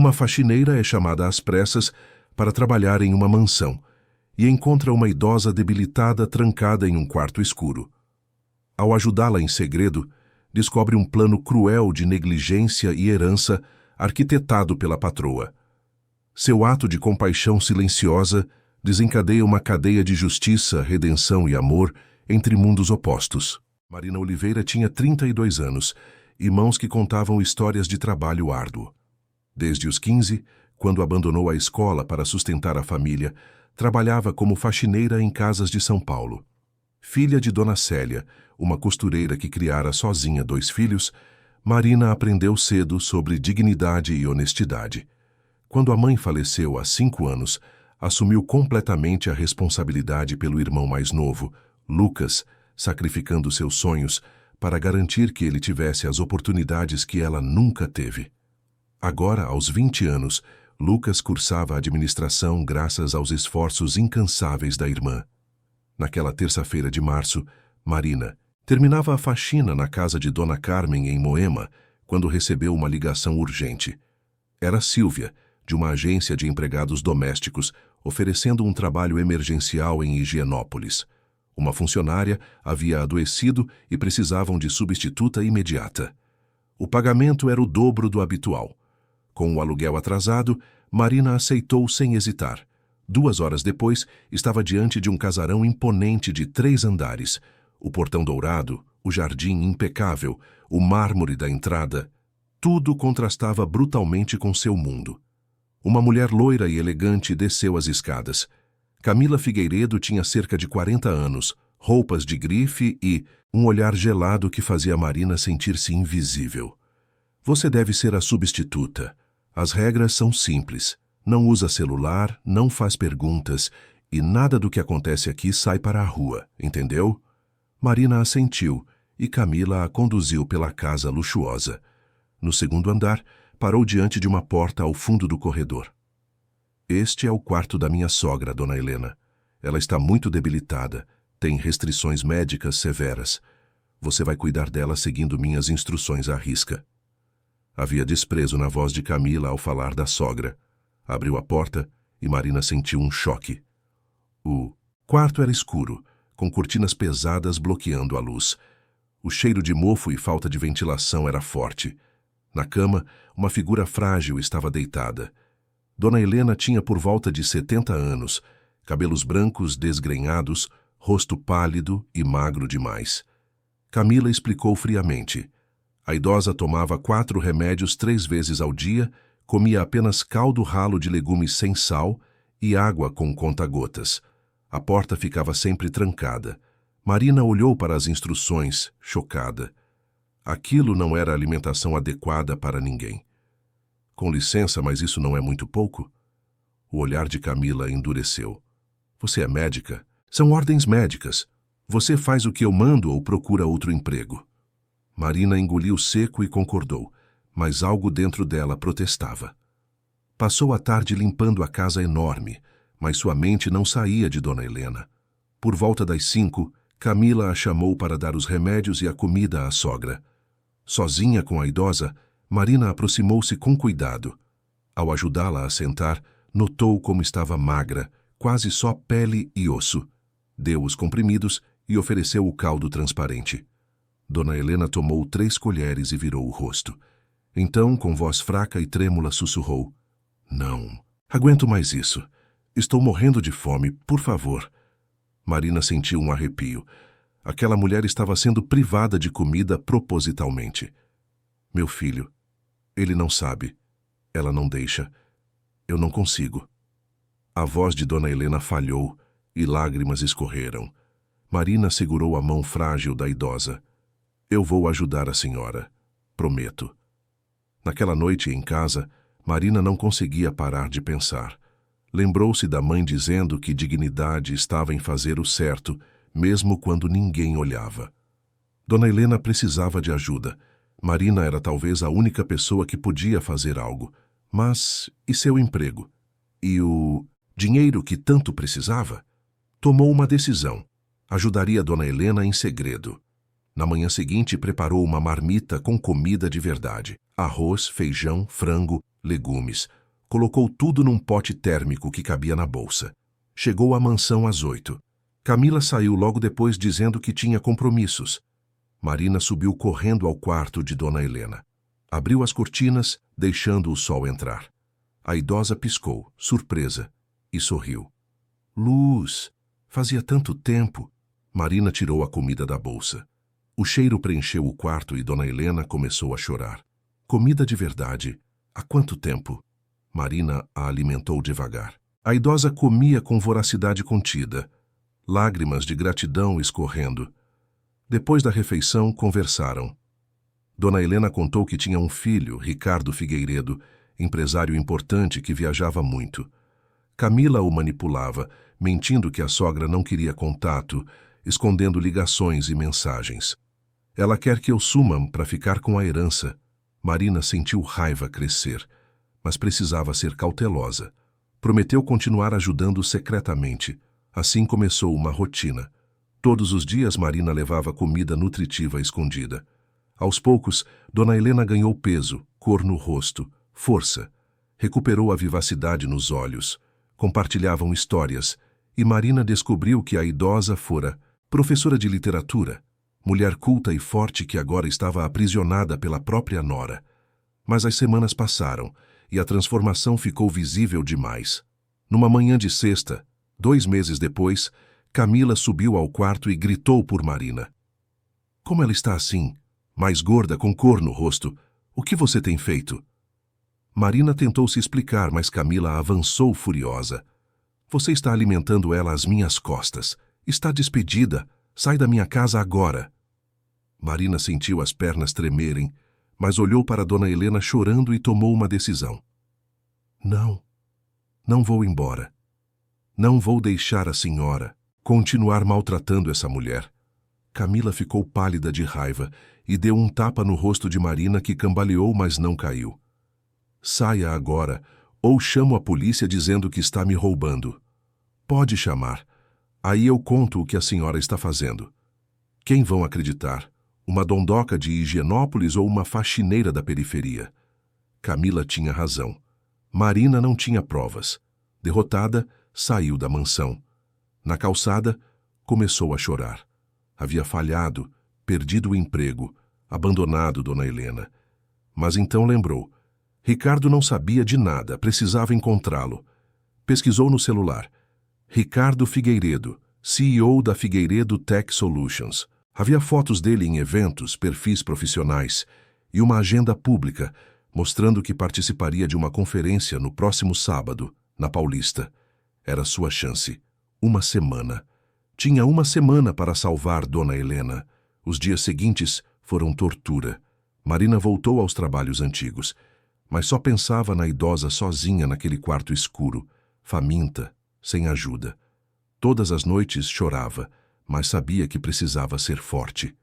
Uma faxineira é chamada às pressas para trabalhar em uma mansão e encontra uma idosa debilitada trancada em um quarto escuro. Ao ajudá-la em segredo, descobre um plano cruel de negligência e herança arquitetado pela patroa. Seu ato de compaixão silenciosa desencadeia uma cadeia de justiça, redenção e amor entre mundos opostos. Marina Oliveira tinha 32 anos e mãos que contavam histórias de trabalho árduo. Desde os 15, quando abandonou a escola para sustentar a família, trabalhava como faxineira em casas de São Paulo. Filha de Dona Célia, uma costureira que criara sozinha 2 filhos, Marina aprendeu cedo sobre dignidade e honestidade. Quando a mãe faleceu há 5 anos, assumiu completamente a responsabilidade pelo irmão mais novo, Lucas, sacrificando seus sonhos para garantir que ele tivesse as oportunidades que ela nunca teve. Agora, aos 20 anos, Lucas cursava administração graças aos esforços incansáveis da irmã. Naquela terça-feira de março, Marina terminava a faxina na casa de Dona Carmen, em Moema, quando recebeu uma ligação urgente. Era Silvia, de uma agência de empregados domésticos, oferecendo um trabalho emergencial em Higienópolis. Uma funcionária havia adoecido e precisavam de substituta imediata. O pagamento era o dobro do habitual. Com o aluguel atrasado, Marina aceitou sem hesitar. 2 horas depois, estava diante de um casarão imponente de 3 andares. O portão dourado, o jardim impecável, o mármore da entrada, tudo contrastava brutalmente com seu mundo. Uma mulher loira e elegante desceu as escadas. Camila Figueiredo tinha cerca de 40 anos, roupas de grife e um olhar gelado que fazia Marina sentir-se invisível. Você deve ser a substituta. As regras são simples. Não usa celular, não faz perguntas e nada do que acontece aqui sai para a rua, entendeu? Marina assentiu e Camila a conduziu pela casa luxuosa. No 2º andar, parou diante de uma porta ao fundo do corredor. Este é o quarto da minha sogra, Dona Helena. Ela está muito debilitada, tem restrições médicas severas. Você vai cuidar dela seguindo minhas instruções à risca. Havia desprezo na voz de Camila ao falar da sogra. Abriu a porta e Marina sentiu um choque. O quarto era escuro, com cortinas pesadas bloqueando a luz. O cheiro de mofo e falta de ventilação era forte. Na cama, uma figura frágil estava deitada. Dona Helena tinha por volta de 70 anos, cabelos brancos desgrenhados, rosto pálido e magro demais. Camila explicou friamente. A idosa tomava 4 remédios 3 vezes ao dia, comia apenas caldo ralo de legumes sem sal e água com conta-gotas. A porta ficava sempre trancada. Marina olhou para as instruções, chocada. Aquilo não era alimentação adequada para ninguém. Com licença, mas isso não é muito pouco? O olhar de Camila endureceu. Você é médica? São ordens médicas. Você faz o que eu mando ou procura outro emprego? Marina engoliu seco e concordou, mas algo dentro dela protestava. Passou a tarde limpando a casa enorme, mas sua mente não saía de Dona Helena. Por volta das 5, Camila a chamou para dar os remédios e a comida à sogra. Sozinha com a idosa, Marina aproximou-se com cuidado. Ao ajudá-la a sentar, notou como estava magra, quase só pele e osso. Deu os comprimidos e ofereceu o caldo transparente. Dona Helena tomou 3 colheres e virou o rosto. Então, com voz fraca e trêmula, sussurrou. Não, aguento mais isso. Estou morrendo de fome, por favor. Marina sentiu um arrepio. Aquela mulher estava sendo privada de comida propositalmente. Meu filho, ele não sabe. Ela não deixa. Eu não consigo. A voz de Dona Helena falhou e lágrimas escorreram. Marina segurou a mão frágil da idosa. Eu vou ajudar a senhora. Prometo. Naquela noite em casa, Marina não conseguia parar de pensar. Lembrou-se da mãe dizendo que dignidade estava em fazer o certo, mesmo quando ninguém olhava. Dona Helena precisava de ajuda. Marina era talvez a única pessoa que podia fazer algo. Mas e seu emprego? E o dinheiro que tanto precisava? Tomou uma decisão. Ajudaria Dona Helena em segredo. Na manhã seguinte, preparou uma marmita com comida de verdade. Arroz, feijão, frango, legumes. Colocou tudo num pote térmico que cabia na bolsa. Chegou à mansão às 8. Camila saiu logo depois dizendo que tinha compromissos. Marina subiu correndo ao quarto de Dona Helena. Abriu as cortinas, deixando o sol entrar. A idosa piscou, surpresa, e sorriu. Luz! Fazia tanto tempo! Marina tirou a comida da bolsa. O cheiro preencheu o quarto e Dona Helena começou a chorar. Comida de verdade. Há quanto tempo? Marina a alimentou devagar. A idosa comia com voracidade contida, lágrimas de gratidão escorrendo. Depois da refeição, conversaram. Dona Helena contou que tinha um filho, Ricardo Figueiredo, empresário importante que viajava muito. Camila o manipulava, mentindo que a sogra não queria contato, escondendo ligações e mensagens. Ela quer que eu suma para ficar com a herança. Marina sentiu raiva crescer, mas precisava ser cautelosa. Prometeu continuar ajudando secretamente. Assim começou uma rotina. Todos os dias Marina levava comida nutritiva escondida. Aos poucos, Dona Helena ganhou peso, cor no rosto, força. Recuperou a vivacidade nos olhos. Compartilhavam histórias, e Marina descobriu que a idosa fora professora de literatura, mulher culta e forte que agora estava aprisionada pela própria nora. Mas as semanas passaram, e a transformação ficou visível demais. Numa manhã de sexta, 2 meses depois, Camila subiu ao quarto e gritou por Marina. Como ela está assim? Mais gorda, com cor no rosto. O que você tem feito? Marina tentou se explicar, mas Camila avançou furiosa. Você está alimentando ela às minhas costas. Está despedida. Sai da minha casa agora. Marina sentiu as pernas tremerem, mas olhou para Dona Helena chorando e tomou uma decisão. Não vou embora. Não vou deixar a senhora continuar maltratando essa mulher. Camila ficou pálida de raiva e deu um tapa no rosto de Marina que cambaleou, mas não caiu. Saia agora, ou chamo a polícia dizendo que está me roubando. Pode chamar. Aí eu conto o que a senhora está fazendo. Quem vão acreditar? Uma dondoca de Higienópolis ou uma faxineira da periferia? Camila tinha razão. Marina não tinha provas. Derrotada, saiu da mansão. Na calçada, começou a chorar. Havia falhado, perdido o emprego, abandonado Dona Helena. Mas então lembrou. Ricardo não sabia de nada, precisava encontrá-lo. Pesquisou no celular. Ricardo Figueiredo, CEO da Figueiredo Tech Solutions. Havia fotos dele em eventos, perfis profissionais e uma agenda pública, mostrando que participaria de uma conferência no próximo sábado, na Paulista. Era sua chance. 1 semana. Tinha 1 semana para salvar Dona Helena. Os dias seguintes foram tortura. Marina voltou aos trabalhos antigos, mas só pensava na idosa sozinha naquele quarto escuro, faminta, sem ajuda. Todas as noites chorava, mas sabia que precisava ser forte.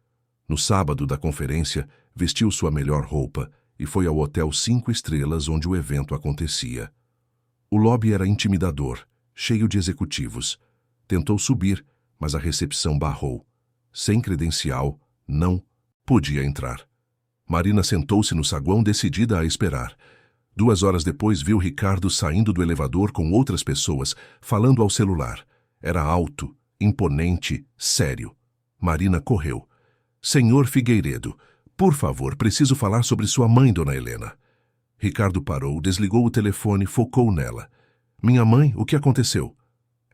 No sábado da conferência, vestiu sua melhor roupa e foi ao hotel 5 estrelas onde o evento acontecia. O lobby era intimidador, cheio de executivos. Tentou subir, mas a recepção barrou. Sem credencial, não podia entrar. Marina sentou-se no saguão decidida a esperar. 2 horas depois viu Ricardo saindo do elevador com outras pessoas, falando ao celular. Era alto, imponente, sério. Marina correu. Senhor Figueiredo, por favor, preciso falar sobre sua mãe, Dona Helena. Ricardo parou, desligou o telefone, focou nela. Minha mãe, o que aconteceu?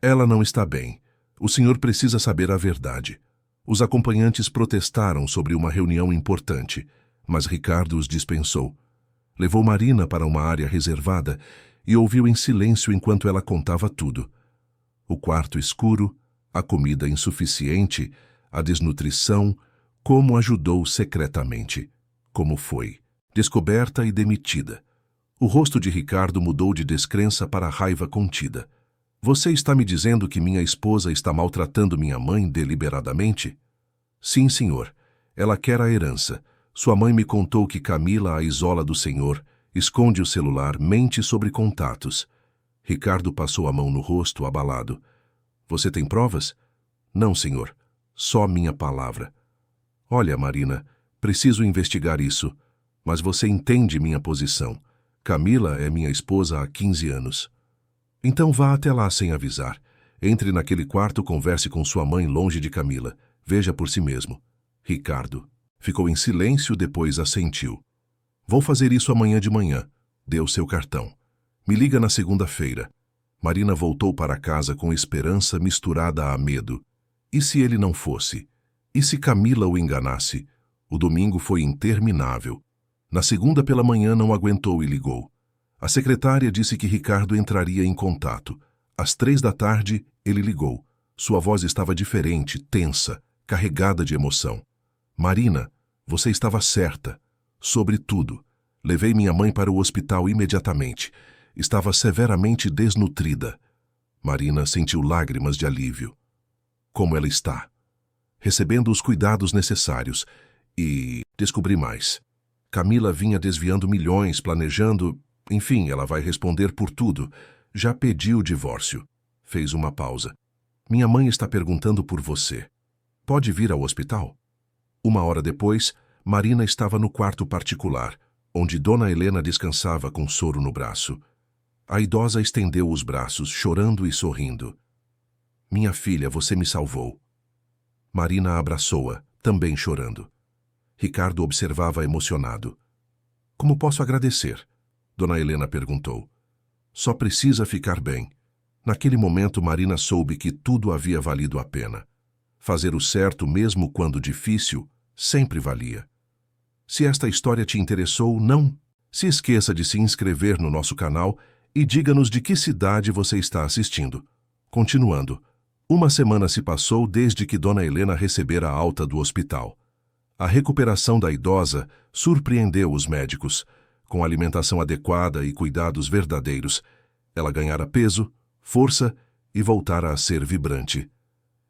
Ela não está bem. O senhor precisa saber a verdade. Os acompanhantes protestaram sobre uma reunião importante, mas Ricardo os dispensou. Levou Marina para uma área reservada e ouviu em silêncio enquanto ela contava tudo. O quarto escuro, a comida insuficiente, a desnutrição, como ajudou secretamente. Como foi, descoberta e demitida. O rosto de Ricardo mudou de descrença para raiva contida. Você está me dizendo que minha esposa está maltratando minha mãe deliberadamente? Sim, senhor. Ela quer a herança. Sua mãe me contou que Camila a isola do senhor, esconde o celular, mente sobre contatos. Ricardo passou a mão no rosto, abalado. Você tem provas? Não, senhor. Só minha palavra. Olha, Marina, preciso investigar isso, mas você entende minha posição. Camila é minha esposa há 15 anos. Então vá até lá sem avisar. Entre naquele quarto, converse com sua mãe longe de Camila. Veja por si mesmo. Ricardo ficou em silêncio, depois assentiu. Vou fazer isso amanhã de manhã. Deu seu cartão. Me liga na segunda-feira. Marina voltou para casa com esperança misturada a medo. E se ele não fosse? E se Camila o enganasse? O domingo foi interminável. Na segunda pela manhã não aguentou e ligou. A secretária disse que Ricardo entraria em contato. Às 3 da tarde, ele ligou. Sua voz estava diferente, tensa, carregada de emoção. Marina, você estava certa. Sobre tudo. Levei minha mãe para o hospital imediatamente. Estava severamente desnutrida. Marina sentiu lágrimas de alívio. Como ela está? Recebendo os cuidados necessários. E descobri mais. Camila vinha desviando milhões, planejando... Enfim, ela vai responder por tudo. Já pediu o divórcio. Fez uma pausa. Minha mãe está perguntando por você. Pode vir ao hospital? 1 hora depois, Marina estava no quarto particular, onde Dona Helena descansava com soro no braço. A idosa estendeu os braços, chorando e sorrindo. Minha filha, você me salvou. Marina abraçou-a, também chorando. Ricardo observava emocionado. Como posso agradecer? Dona Helena perguntou. Só precisa ficar bem. Naquele momento, Marina soube que tudo havia valido a pena. Fazer o certo, mesmo quando difícil, sempre valia. Se esta história te interessou, não se esqueça de se inscrever no nosso canal e diga-nos de que cidade você está assistindo. Continuando, 1 semana se passou desde que Dona Helena recebera a alta do hospital. A recuperação da idosa surpreendeu os médicos. Com alimentação adequada e cuidados verdadeiros, ela ganhara peso, força e voltara a ser vibrante.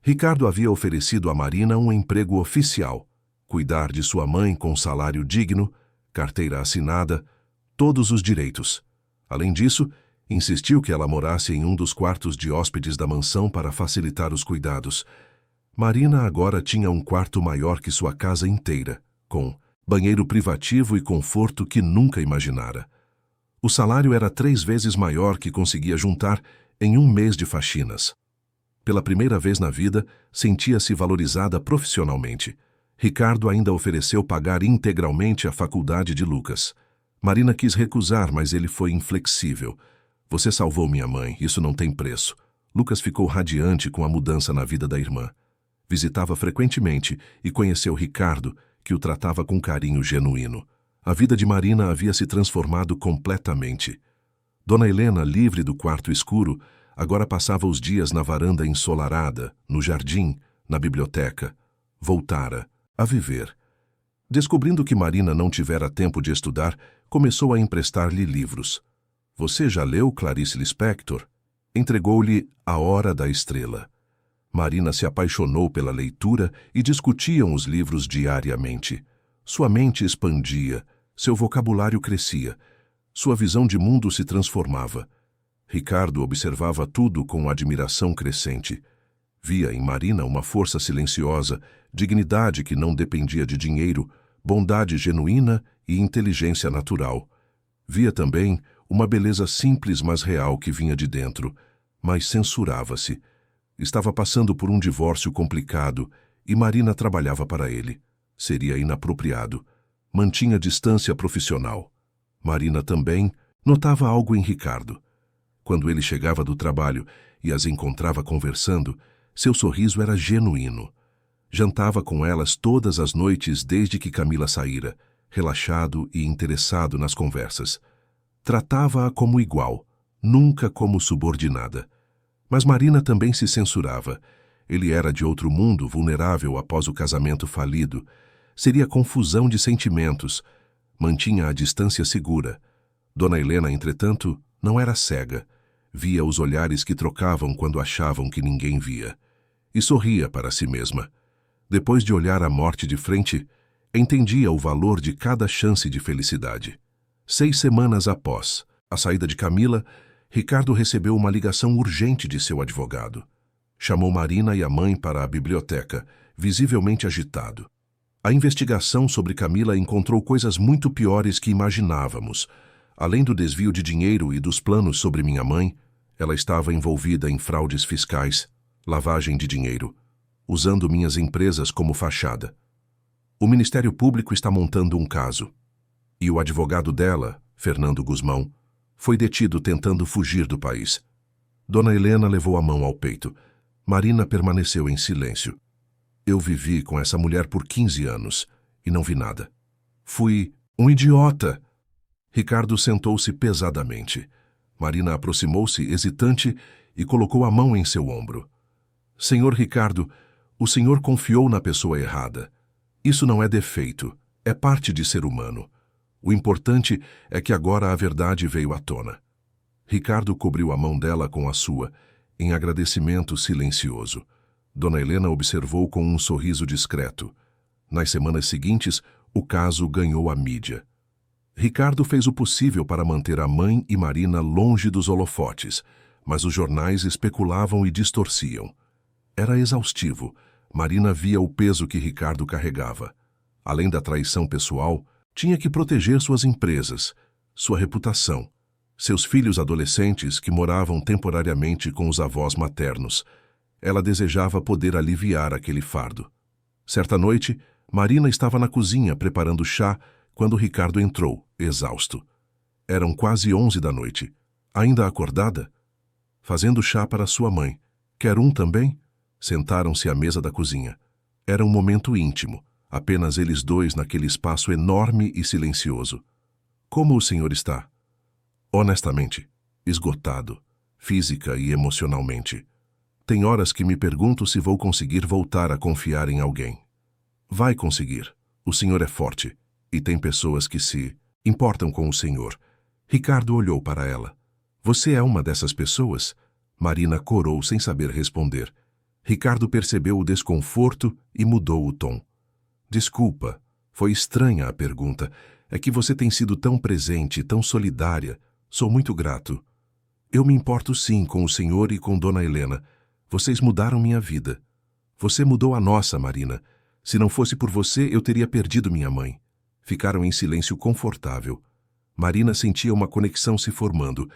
Ricardo havia oferecido a Marina um emprego oficial, cuidar de sua mãe com salário digno, carteira assinada, todos os direitos. Além disso, insistiu que ela morasse em um dos quartos de hóspedes da mansão para facilitar os cuidados. Marina agora tinha um quarto maior que sua casa inteira, com banheiro privativo e conforto que nunca imaginara. O salário era 3 vezes maior que conseguia juntar em 1 mês de faxinas. Pela primeira vez na vida, sentia-se valorizada profissionalmente. Ricardo ainda ofereceu pagar integralmente a faculdade de Lucas. Marina quis recusar, mas ele foi inflexível. Você salvou minha mãe, isso não tem preço. Lucas ficou radiante com a mudança na vida da irmã. Visitava frequentemente e conheceu Ricardo, que o tratava com carinho genuíno. A vida de Marina havia se transformado completamente. Dona Helena, livre do quarto escuro, agora passava os dias na varanda ensolarada, no jardim, na biblioteca. Voltara a viver. Descobrindo que Marina não tivera tempo de estudar, começou a emprestar-lhe livros. Você já leu Clarice Lispector? Entregou-lhe A Hora da Estrela. Marina se apaixonou pela leitura e discutiam os livros diariamente. Sua mente expandia, seu vocabulário crescia, sua visão de mundo se transformava. Ricardo observava tudo com admiração crescente. Via em Marina uma força silenciosa, dignidade que não dependia de dinheiro, bondade genuína e inteligência natural. Via também uma beleza simples mas real que vinha de dentro, mas censurava-se. Estava passando por um divórcio complicado e Marina trabalhava para ele. Seria inapropriado. Mantinha distância profissional. Marina também notava algo em Ricardo. Quando ele chegava do trabalho e as encontrava conversando, seu sorriso era genuíno. Jantava com elas todas as noites desde que Camila saíra, relaxado e interessado nas conversas. Tratava-a como igual, nunca como subordinada. Mas Marina também se censurava. Ele era de outro mundo, vulnerável após o casamento falido. Seria confusão de sentimentos. Mantinha a distância segura. Dona Helena, entretanto, não era cega. Via os olhares que trocavam quando achavam que ninguém via. E sorria para si mesma. Depois de olhar a morte de frente, entendia o valor de cada chance de felicidade. 6 semanas após a saída de Camila, Ricardo recebeu uma ligação urgente de seu advogado. Chamou Marina e a mãe para a biblioteca, visivelmente agitado. A investigação sobre Camila encontrou coisas muito piores que imaginávamos. Além do desvio de dinheiro e dos planos sobre minha mãe, ela estava envolvida em fraudes fiscais, lavagem de dinheiro, usando minhas empresas como fachada. O Ministério Público está montando um caso. E o advogado dela, Fernando Guzmão, foi detido tentando fugir do país. Dona Helena levou a mão ao peito. Marina permaneceu em silêncio. Eu vivi com essa mulher por 15 anos e não vi nada. Fui um idiota. Ricardo sentou-se pesadamente. Marina aproximou-se, hesitante, e colocou a mão em seu ombro. Senhor Ricardo, o senhor confiou na pessoa errada. Isso não é defeito, é parte de ser humano. O importante é que agora a verdade veio à tona. Ricardo cobriu a mão dela com a sua, em agradecimento silencioso. Dona Helena observou com um sorriso discreto. Nas semanas seguintes, o caso ganhou a mídia. Ricardo fez o possível para manter a mãe e Marina longe dos holofotes, mas os jornais especulavam e distorciam. Era exaustivo. Marina via o peso que Ricardo carregava. Além da traição pessoal, tinha que proteger suas empresas, sua reputação, seus filhos adolescentes que moravam temporariamente com os avós maternos. Ela desejava poder aliviar aquele fardo. Certa noite, Marina estava na cozinha preparando chá quando Ricardo entrou, exausto. Eram quase 11 da noite. Ainda acordada? Fazendo chá para sua mãe. Quer um também? Sentaram-se à mesa da cozinha. Era um momento íntimo, apenas eles dois naquele espaço enorme e silencioso. Como o senhor está? Honestamente, esgotado, física e emocionalmente. Tem horas que me pergunto se vou conseguir voltar a confiar em alguém. Vai conseguir. O senhor é forte. E tem pessoas que se importam com o senhor. Ricardo olhou para ela. Você é uma dessas pessoas? Marina corou sem saber responder. Ricardo percebeu o desconforto e mudou o tom. Desculpa, foi estranha a pergunta. É que você tem sido tão presente, tão solidária. Sou muito grato. Eu me importo sim com o senhor e com Dona Helena. Vocês mudaram minha vida. Você mudou a nossa, Marina. Se não fosse por você, eu teria perdido minha mãe. Ficaram em silêncio confortável. Marina sentia uma conexão se formando,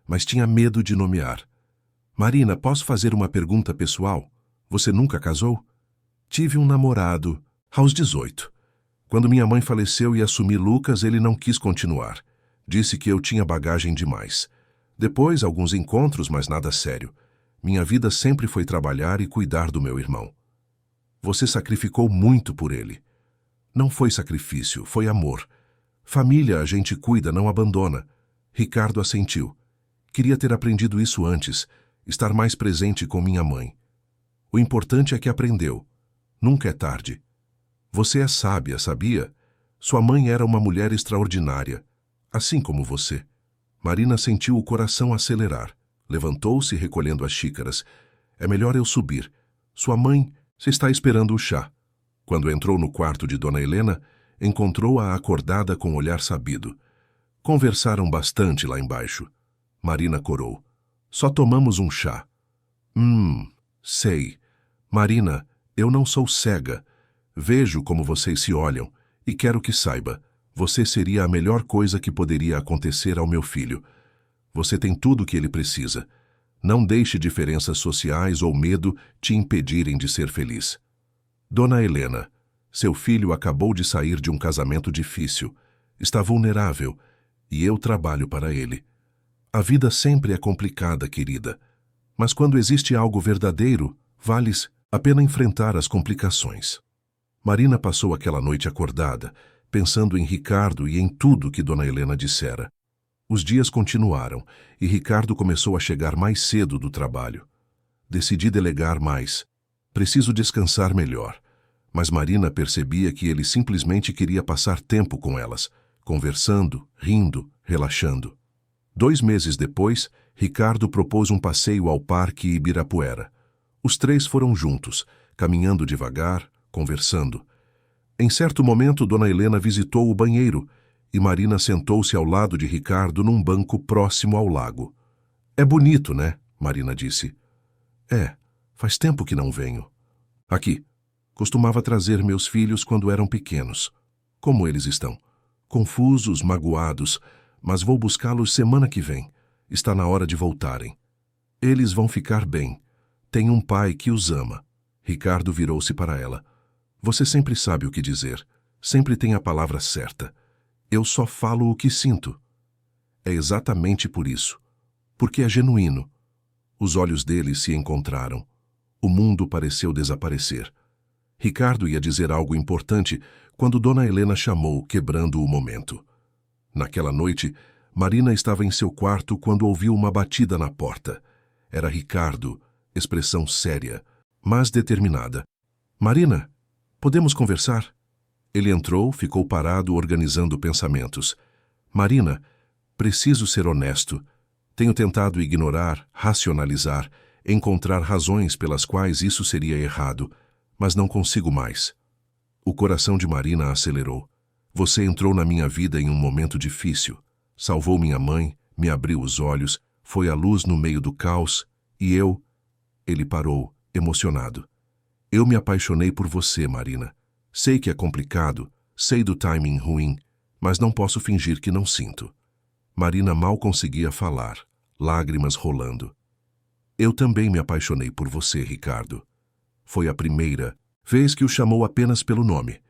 mas tinha medo de nomear. Marina, posso fazer uma pergunta pessoal? Você nunca casou? Tive um namorado, aos 18. Quando minha mãe faleceu e assumi Lucas, ele não quis continuar. Disse que eu tinha bagagem demais. Depois, alguns encontros, mas nada sério. Minha vida sempre foi trabalhar e cuidar do meu irmão. Você sacrificou muito por ele. Não foi sacrifício, foi amor. Família a gente cuida, não abandona. Ricardo assentiu. Queria ter aprendido isso antes, estar mais presente com minha mãe. O importante é que aprendeu. Nunca é tarde. Você é sábia, sabia? Sua mãe era uma mulher extraordinária, assim como você. Marina sentiu o coração acelerar. Levantou-se recolhendo as xícaras. É melhor eu subir. Sua mãe se está esperando o chá. Quando entrou no quarto de Dona Helena, encontrou-a acordada com um olhar sabido. Conversaram bastante lá embaixo. Marina corou. Só tomamos um chá. Sei. Marina, eu não sou cega. Vejo como vocês se olham e quero que saiba. Você seria a melhor coisa que poderia acontecer ao meu filho. Você tem tudo o que ele precisa. Não deixe diferenças sociais ou medo te impedirem de ser feliz. Dona Helena, seu filho acabou de sair de um casamento difícil. Está vulnerável e eu trabalho para ele. A vida sempre é complicada, querida. Mas quando existe algo verdadeiro, vale a pena enfrentar as complicações. Marina passou aquela noite acordada, pensando em Ricardo e em tudo que Dona Helena dissera. Os dias continuaram e Ricardo começou a chegar mais cedo do trabalho. Decidi delegar mais. Preciso descansar melhor. Mas Marina percebia que ele simplesmente queria passar tempo com elas, conversando, rindo, relaxando. 2 meses depois, Ricardo propôs um passeio ao Parque Ibirapuera. Os 3 foram juntos, caminhando devagar, conversando. Em certo momento, Dona Helena visitou o banheiro e Marina sentou-se ao lado de Ricardo num banco próximo ao lago. É bonito, né? Marina disse. É, faz tempo que não venho. Aqui. Costumava trazer meus filhos quando eram pequenos. Como eles estão? Confusos, magoados, mas vou buscá-los semana que vem. Está na hora de voltarem. Eles vão ficar bem. Tem um pai que os ama. Ricardo virou-se para ela. Você sempre sabe o que dizer. Sempre tem a palavra certa. Eu só falo o que sinto. É exatamente por isso. Porque é genuíno. Os olhos deles se encontraram. O mundo pareceu desaparecer. Ricardo ia dizer algo importante quando Dona Helena chamou, quebrando o momento. Naquela noite, Marina estava em seu quarto quando ouviu uma batida na porta. Era Ricardo, expressão séria, mas determinada. Marina, podemos conversar? Ele entrou, ficou parado, organizando pensamentos. Marina, preciso ser honesto. Tenho tentado ignorar, racionalizar, encontrar razões pelas quais isso seria errado, mas não consigo mais. O coração de Marina acelerou. Você entrou na minha vida em um momento difícil. Salvou minha mãe, me abriu os olhos, foi a luz no meio do caos, e eu... Ele parou, emocionado. Eu me apaixonei por você, Marina. Sei que é complicado, sei do timing ruim, mas não posso fingir que não sinto. Marina mal conseguia falar, lágrimas rolando. Eu também me apaixonei por você, Ricardo. Foi a primeira vez que o chamou apenas pelo nome.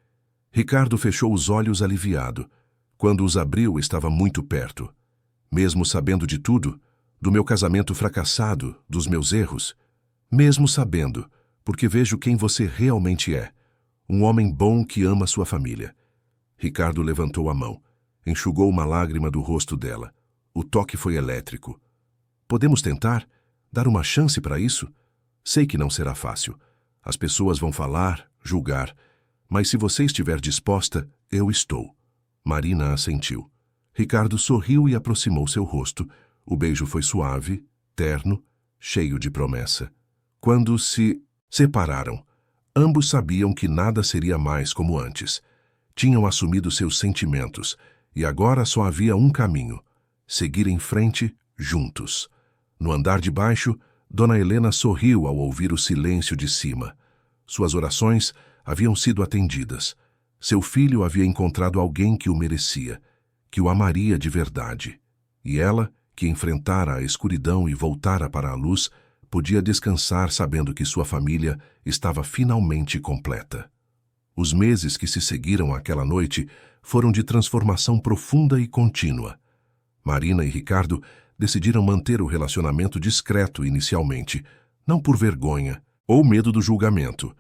Ricardo fechou os olhos aliviado. Quando os abriu, estava muito perto. Mesmo sabendo de tudo, do meu casamento fracassado, dos meus erros, mesmo sabendo, porque vejo quem você realmente é, um homem bom que ama sua família. Ricardo levantou a mão, enxugou uma lágrima do rosto dela. O toque foi elétrico. Podemos tentar? Dar uma chance para isso? Sei que não será fácil. As pessoas vão falar, julgar, mas se você estiver disposta, eu estou. Marina assentiu. Ricardo sorriu e aproximou seu rosto. O beijo foi suave, terno, cheio de promessa. Quando se separaram, ambos sabiam que nada seria mais como antes. Tinham assumido seus sentimentos, e agora só havia um caminho: seguir em frente, juntos. No andar de baixo, Dona Helena sorriu ao ouvir o silêncio de cima. Suas orações haviam sido atendidas. Seu filho havia encontrado alguém que o merecia, que o amaria de verdade. E ela, que enfrentara a escuridão e voltara para a luz, podia descansar sabendo que sua família estava finalmente completa. Os meses que se seguiram àquela noite foram de transformação profunda e contínua. Marina e Ricardo decidiram manter o relacionamento discreto inicialmente, não por vergonha ou medo do julgamento,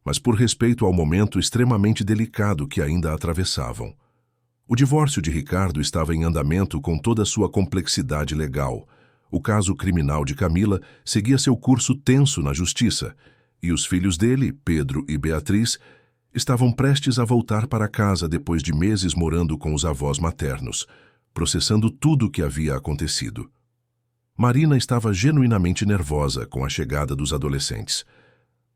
mas por respeito ao momento extremamente delicado que ainda atravessavam. O divórcio de Ricardo estava em andamento com toda a sua complexidade legal. O caso criminal de Camila seguia seu curso tenso na justiça, e os filhos dele, Pedro e Beatriz, estavam prestes a voltar para casa depois de meses morando com os avós maternos, processando tudo o que havia acontecido. Marina estava genuinamente nervosa com a chegada dos adolescentes.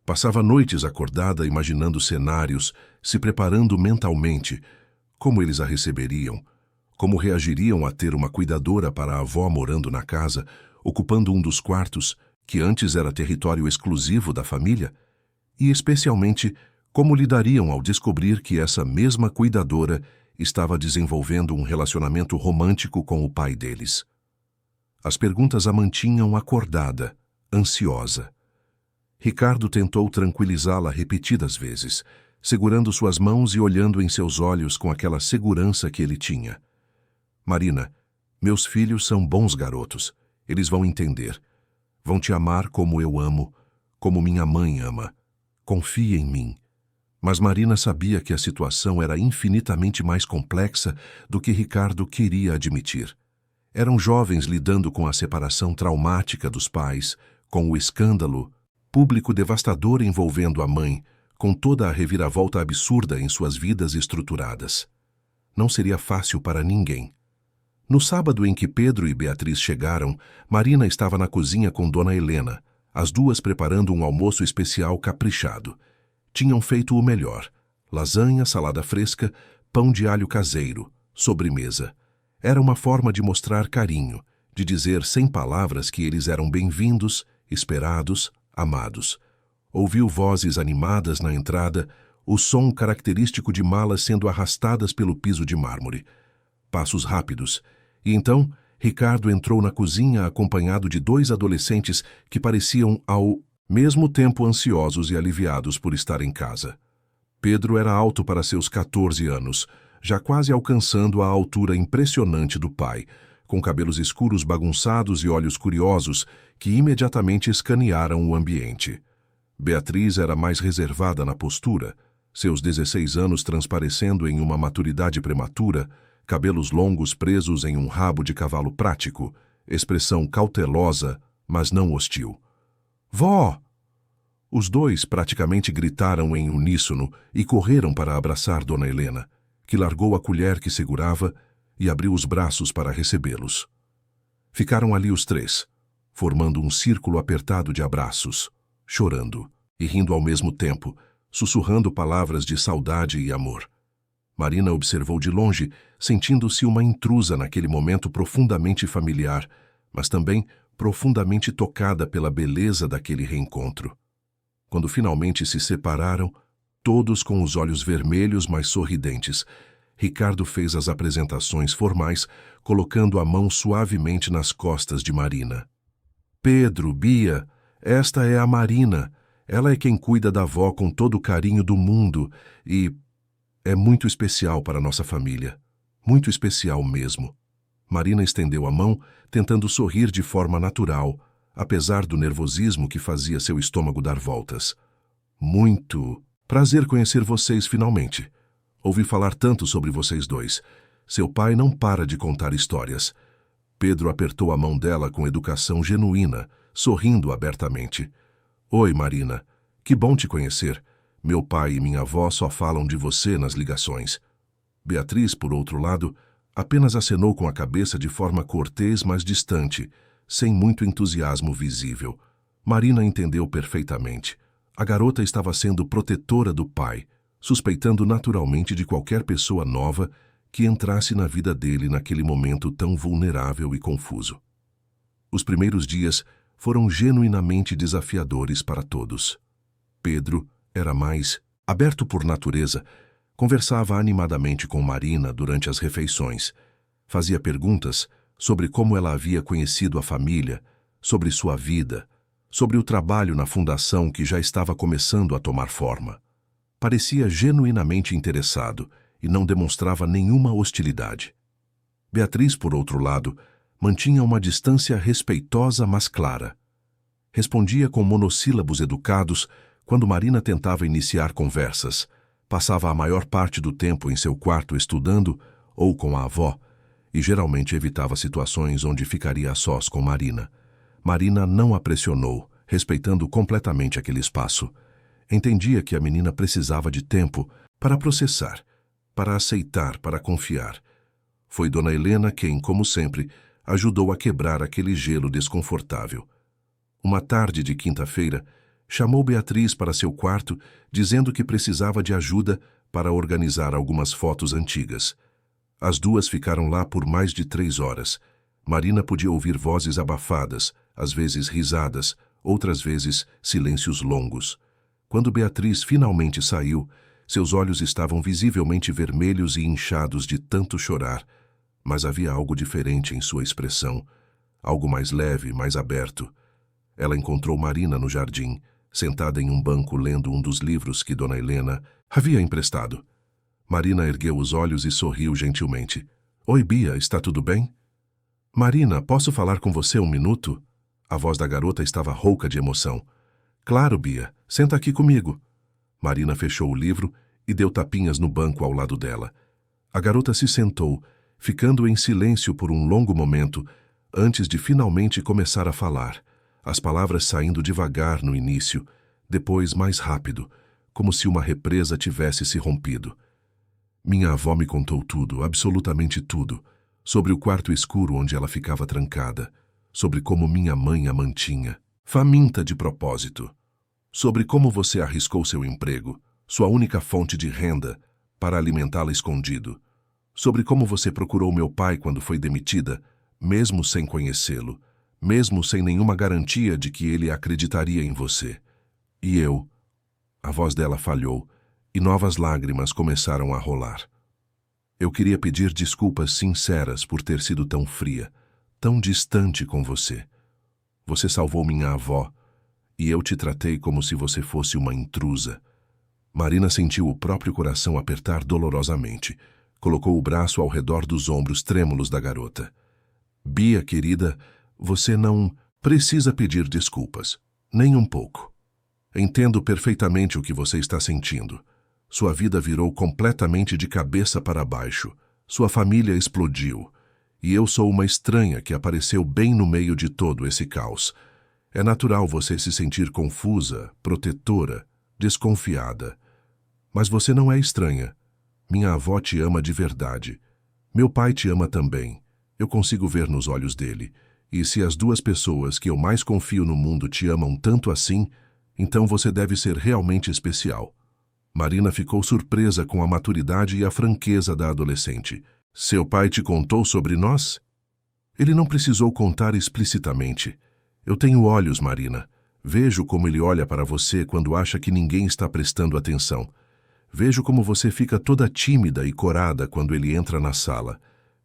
Passava noites acordada imaginando cenários, se preparando mentalmente, como eles a receberiam, como reagiriam a ter uma cuidadora para a avó morando na casa, ocupando um dos quartos, que antes era território exclusivo da família, e especialmente como lidariam ao descobrir que essa mesma cuidadora estava desenvolvendo um relacionamento romântico com o pai deles. As perguntas a mantinham acordada, ansiosa. Ricardo tentou tranquilizá-la repetidas vezes, segurando suas mãos e olhando em seus olhos com aquela segurança que ele tinha. Marina, meus filhos são bons garotos. Eles vão entender. Vão te amar como eu amo, como minha mãe ama. Confie em mim. Mas Marina sabia que a situação era infinitamente mais complexa do que Ricardo queria admitir. Eram jovens lidando com a separação traumática dos pais, com o escândalo público devastador envolvendo a mãe, com toda a reviravolta absurda em suas vidas estruturadas. Não seria fácil para ninguém. No sábado em que Pedro e Beatriz chegaram, Marina estava na cozinha com Dona Helena, as duas preparando um almoço especial caprichado. Tinham feito o melhor: lasanha, salada fresca, pão de alho caseiro, sobremesa. Era uma forma de mostrar carinho, de dizer sem palavras que eles eram bem-vindos, esperados, amados. Ouviu vozes animadas na entrada, o som característico de malas sendo arrastadas pelo piso de mármore. Passos rápidos. E então, Ricardo entrou na cozinha acompanhado de 2 adolescentes que pareciam ao mesmo tempo ansiosos e aliviados por estar em casa. Pedro era alto para seus 14 anos, já quase alcançando a altura impressionante do pai, com cabelos escuros bagunçados e olhos curiosos que imediatamente escanearam o ambiente. Beatriz era mais reservada na postura, seus 16 anos transparecendo em uma maturidade prematura, cabelos longos presos em um rabo de cavalo prático, expressão cautelosa, mas não hostil. Vó! Os 2 praticamente gritaram em uníssono e correram para abraçar Dona Helena, que largou a colher que segurava e abriu os braços para recebê-los. Ficaram ali os 3, formando um círculo apertado de abraços, chorando e rindo ao mesmo tempo, sussurrando palavras de saudade e amor. Marina observou de longe, sentindo-se uma intrusa naquele momento profundamente familiar, mas também profundamente tocada pela beleza daquele reencontro. Quando finalmente se separaram, todos com os olhos vermelhos mas sorridentes, Ricardo fez as apresentações formais, colocando a mão suavemente nas costas de Marina. Pedro, Bia, esta é a Marina. Ela é quem cuida da avó com todo o carinho do mundo e é muito especial para nossa família. Muito especial mesmo. Marina estendeu a mão, tentando sorrir de forma natural, apesar do nervosismo que fazia seu estômago dar voltas. Muito prazer conhecer vocês finalmente. Ouvi falar tanto sobre vocês 2. Seu pai não para de contar histórias. Pedro apertou a mão dela com educação genuína, sorrindo abertamente. Oi, Marina. Que bom te conhecer. Meu pai e minha avó só falam de você nas ligações. Beatriz, por outro lado, apenas acenou com a cabeça de forma cortês, mas distante, sem muito entusiasmo visível. Marina entendeu perfeitamente. A garota estava sendo protetora do pai, suspeitando naturalmente de qualquer pessoa nova que entrasse na vida dele naquele momento tão vulnerável e confuso. Os primeiros dias foram genuinamente desafiadores para todos. Pedro era mais aberto por natureza, conversava animadamente com Marina durante as refeições, fazia perguntas sobre como ela havia conhecido a família, sobre sua vida, sobre o trabalho na fundação que já estava começando a tomar forma. Parecia genuinamente interessado e não demonstrava nenhuma hostilidade. Beatriz, por outro lado, mantinha uma distância respeitosa, mas clara. Respondia com monossílabos educados quando Marina tentava iniciar conversas. Passava a maior parte do tempo em seu quarto estudando ou com a avó, e geralmente evitava situações onde ficaria a sós com Marina. Marina não a pressionou, respeitando completamente aquele espaço. Entendia que a menina precisava de tempo para processar, para aceitar, para confiar. Foi Dona Helena quem, como sempre, ajudou a quebrar aquele gelo desconfortável. Uma tarde de quinta-feira, chamou Beatriz para seu quarto, dizendo que precisava de ajuda para organizar algumas fotos antigas. As 2 ficaram lá por mais de 3 horas. Marina podia ouvir vozes abafadas, às vezes risadas, outras vezes silêncios longos. Quando Beatriz finalmente saiu, seus olhos estavam visivelmente vermelhos e inchados de tanto chorar, mas havia algo diferente em sua expressão, algo mais leve, mais aberto. Ela encontrou Marina no jardim, sentada em um banco lendo um dos livros que Dona Helena havia emprestado. Marina ergueu os olhos e sorriu gentilmente. Oi, Bia, está tudo bem? Marina, posso falar com você um minuto? A voz da garota estava rouca de emoção. Claro, Bia, senta aqui comigo. Marina fechou o livro e deu tapinhas no banco ao lado dela. A garota se sentou, ficando em silêncio por um longo momento, antes de finalmente começar a falar, as palavras saindo devagar no início, depois mais rápido, como se uma represa tivesse se rompido. Minha avó me contou tudo, absolutamente tudo, sobre o quarto escuro onde ela ficava trancada, sobre como minha mãe a mantinha, faminta de propósito, sobre como você arriscou seu emprego, sua única fonte de renda, para alimentá-la escondido, sobre como você procurou meu pai quando foi demitida, mesmo sem conhecê-lo, mesmo sem nenhuma garantia de que ele acreditaria em você. E eu? A voz dela falhou, e novas lágrimas começaram a rolar. Eu queria pedir desculpas sinceras por ter sido tão fria, tão distante com você. Você salvou minha avó, e eu te tratei como se você fosse uma intrusa. Marina sentiu o próprio coração apertar dolorosamente. Colocou o braço ao redor dos ombros trêmulos da garota. Bia, querida, você não precisa pedir desculpas, nem um pouco. Entendo perfeitamente o que você está sentindo. Sua vida virou completamente de cabeça para baixo. Sua família explodiu. E eu sou uma estranha que apareceu bem no meio de todo esse caos. É natural você se sentir confusa, protetora, desconfiada. Mas você não é estranha. Minha avó te ama de verdade. Meu pai te ama também. Eu consigo ver nos olhos dele. E se as duas pessoas que eu mais confio no mundo te amam tanto assim, então você deve ser realmente especial. Marina ficou surpresa com a maturidade e a franqueza da adolescente. Seu pai te contou sobre nós? Ele não precisou contar explicitamente. Eu tenho olhos, Marina. Vejo como ele olha para você quando acha que ninguém está prestando atenção. Vejo como você fica toda tímida e corada quando ele entra na sala.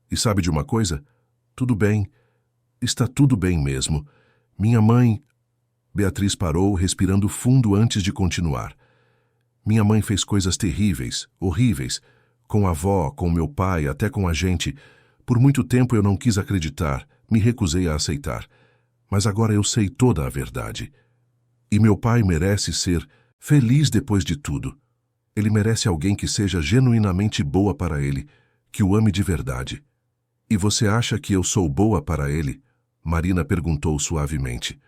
E sabe de uma coisa? Tudo bem. Está tudo bem mesmo. Minha mãe... Beatriz parou, respirando fundo antes de continuar. Minha mãe fez coisas terríveis, horríveis, com a avó, com meu pai, até com a gente. Por muito tempo eu não quis acreditar, me recusei a aceitar. Mas agora eu sei toda a verdade. E meu pai merece ser feliz depois de tudo. Ele merece alguém que seja genuinamente boa para ele, que o ame de verdade. E você acha que eu sou boa para ele? Marina perguntou suavemente.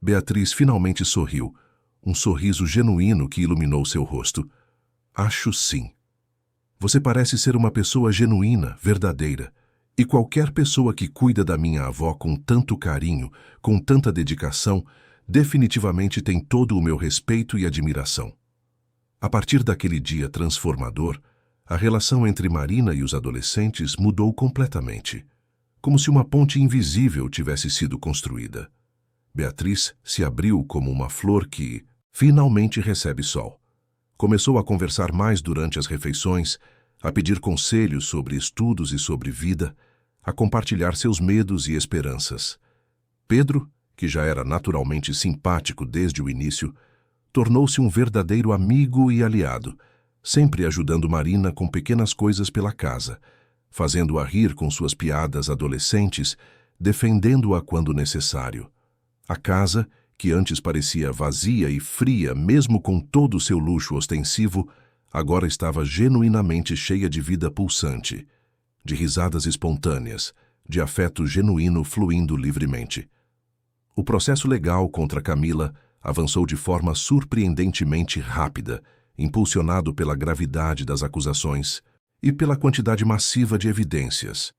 Beatriz finalmente sorriu, um sorriso genuíno que iluminou seu rosto. Acho sim. Você parece ser uma pessoa genuína, verdadeira. E qualquer pessoa que cuida da minha avó com tanto carinho, com tanta dedicação, definitivamente tem todo o meu respeito e admiração. A partir daquele dia transformador, a relação entre Marina e os adolescentes mudou completamente, como se uma ponte invisível tivesse sido construída. Beatriz se abriu como uma flor que finalmente recebe sol. Começou a conversar mais durante as refeições, a pedir conselhos sobre estudos e sobre vida, a compartilhar seus medos e esperanças. Pedro, que já era naturalmente simpático desde o início, tornou-se um verdadeiro amigo e aliado, sempre ajudando Marina com pequenas coisas pela casa, fazendo-a rir com suas piadas adolescentes, defendendo-a quando necessário. A casa, que antes parecia vazia e fria mesmo com todo o seu luxo ostensivo, agora estava genuinamente cheia de vida pulsante, de risadas espontâneas, de afeto genuíno fluindo livremente. O processo legal contra Camila avançou de forma surpreendentemente rápida, impulsionado pela gravidade das acusações e pela quantidade massiva de evidências.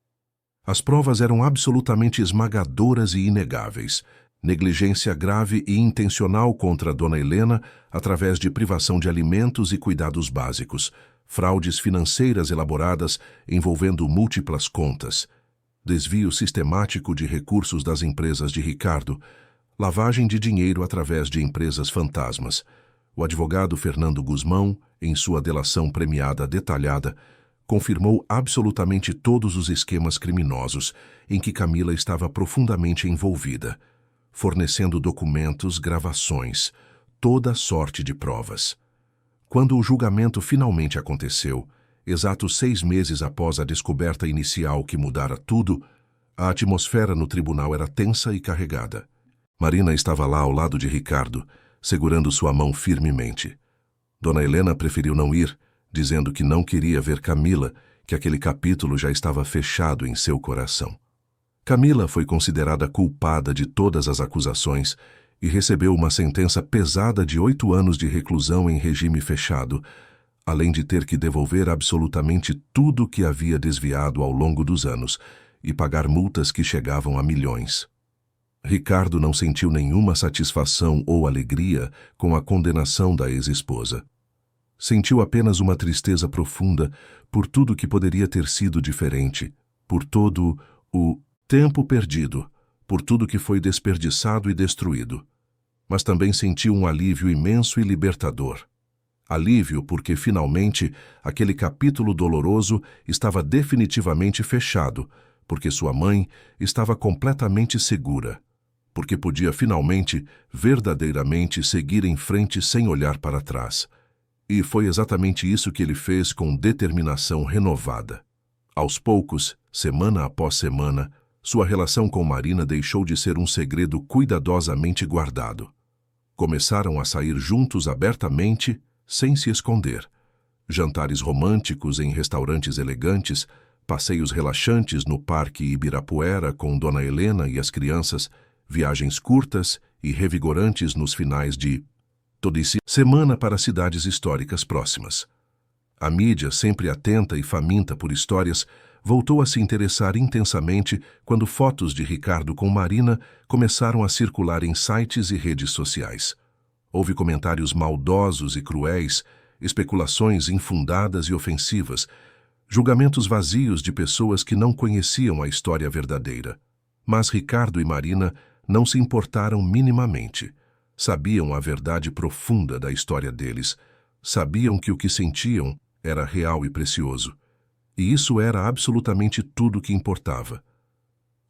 As provas eram absolutamente esmagadoras e inegáveis. Negligência grave e intencional contra Dona Helena através de privação de alimentos e cuidados básicos, fraudes financeiras elaboradas envolvendo múltiplas contas, desvio sistemático de recursos das empresas de Ricardo, lavagem de dinheiro através de empresas fantasmas. O advogado Fernando Guzmão, em sua delação premiada detalhada, confirmou absolutamente todos os esquemas criminosos em que Camila estava profundamente envolvida, fornecendo documentos, gravações, toda sorte de provas. Quando o julgamento finalmente aconteceu, exatos 6 meses após a descoberta inicial que mudara tudo, a atmosfera no tribunal era tensa e carregada. Marina estava lá ao lado de Ricardo, segurando sua mão firmemente. Dona Helena preferiu não ir, dizendo que não queria ver Camila, que aquele capítulo já estava fechado em seu coração. Camila foi considerada culpada de todas as acusações e recebeu uma sentença pesada de 8 anos de reclusão em regime fechado, além de ter que devolver absolutamente tudo que havia desviado ao longo dos anos e pagar multas que chegavam a milhões. Ricardo não sentiu nenhuma satisfação ou alegria com a condenação da ex-esposa. Sentiu apenas uma tristeza profunda por tudo que poderia ter sido diferente, por todo o tempo perdido, por tudo que foi desperdiçado e destruído. mas também sentiu um alívio imenso e libertador. Alívio porque, finalmente, aquele capítulo doloroso estava definitivamente fechado, porque sua mãe estava completamente segura, porque podia finalmente, verdadeiramente, seguir em frente sem olhar para trás. E foi exatamente isso que ele fez com determinação renovada. Aos poucos, semana após semana, sua relação com Marina deixou de ser um segredo cuidadosamente guardado. Começaram a sair juntos abertamente, sem se esconder. Jantares românticos em restaurantes elegantes, passeios relaxantes no Parque Ibirapuera com Dona Helena e as crianças, viagens curtas e revigorantes nos finais de toda semana para cidades históricas próximas. A mídia, sempre atenta e faminta por histórias, voltou a se interessar intensamente quando fotos de Ricardo com Marina começaram a circular em sites e redes sociais. Houve comentários maldosos e cruéis, especulações infundadas e ofensivas, julgamentos vazios de pessoas que não conheciam a história verdadeira. Mas Ricardo e Marina não se importaram minimamente. Sabiam a verdade profunda da história deles. Sabiam que o que sentiam era real e precioso. E isso era absolutamente tudo que importava.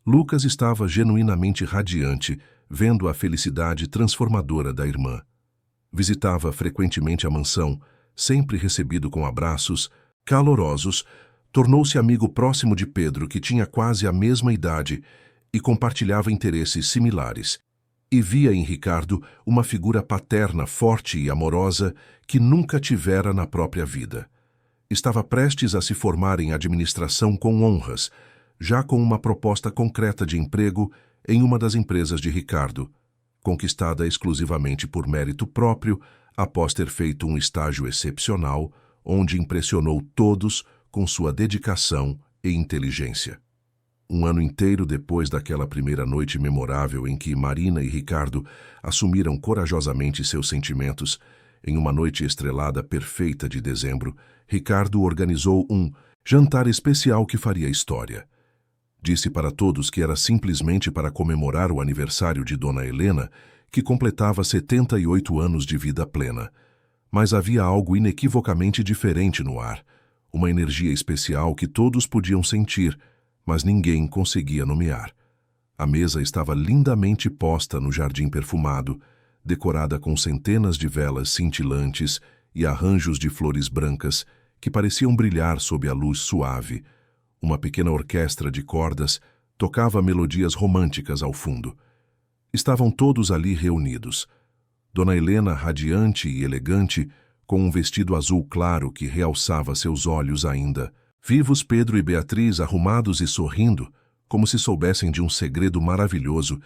Lucas estava genuinamente radiante, vendo a felicidade transformadora da irmã. Visitava frequentemente a mansão, sempre recebido com abraços calorosos, tornou-se amigo próximo de Pedro, que tinha quase a mesma idade e compartilhava interesses similares, e via em Ricardo uma figura paterna forte e amorosa que nunca tivera na própria vida. Estava prestes a se formar em administração com honras, já com uma proposta concreta de emprego em uma das empresas de Ricardo, conquistada exclusivamente por mérito próprio, após ter feito um estágio excepcional, onde impressionou todos com sua dedicação e inteligência. Um ano inteiro depois daquela primeira noite memorável em que Marina e Ricardo assumiram corajosamente seus sentimentos, em uma noite estrelada perfeita de dezembro, Ricardo organizou um jantar especial que faria história. Disse para todos que era simplesmente para comemorar o aniversário de Dona Helena, que completava 78 anos de vida plena. Mas havia algo inequivocamente diferente no ar, uma energia especial que todos podiam sentir, mas ninguém conseguia nomear. A mesa estava lindamente posta no jardim perfumado, decorada com centenas de velas cintilantes e arranjos de flores brancas que pareciam brilhar sob a luz suave. Uma pequena orquestra de cordas tocava melodias românticas ao fundo. Estavam todos ali reunidos. Dona Helena, radiante e elegante, com um vestido azul claro que realçava seus olhos ainda vivos. Pedro e Beatriz, arrumados e sorrindo, como se soubessem de um segredo maravilhoso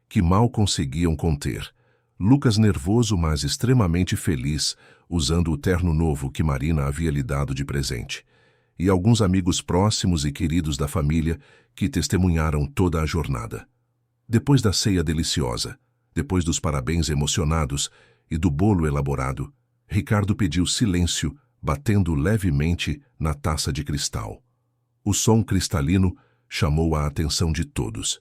que mal conseguiam conter. Lucas, nervoso, mas extremamente feliz, usando o terno novo que Marina havia lhe dado de presente. E alguns amigos próximos e queridos da família que testemunharam toda a jornada. Depois da ceia deliciosa, depois dos parabéns emocionados e do bolo elaborado, Ricardo pediu silêncio, batendo levemente na taça de cristal. O som cristalino chamou a atenção de todos.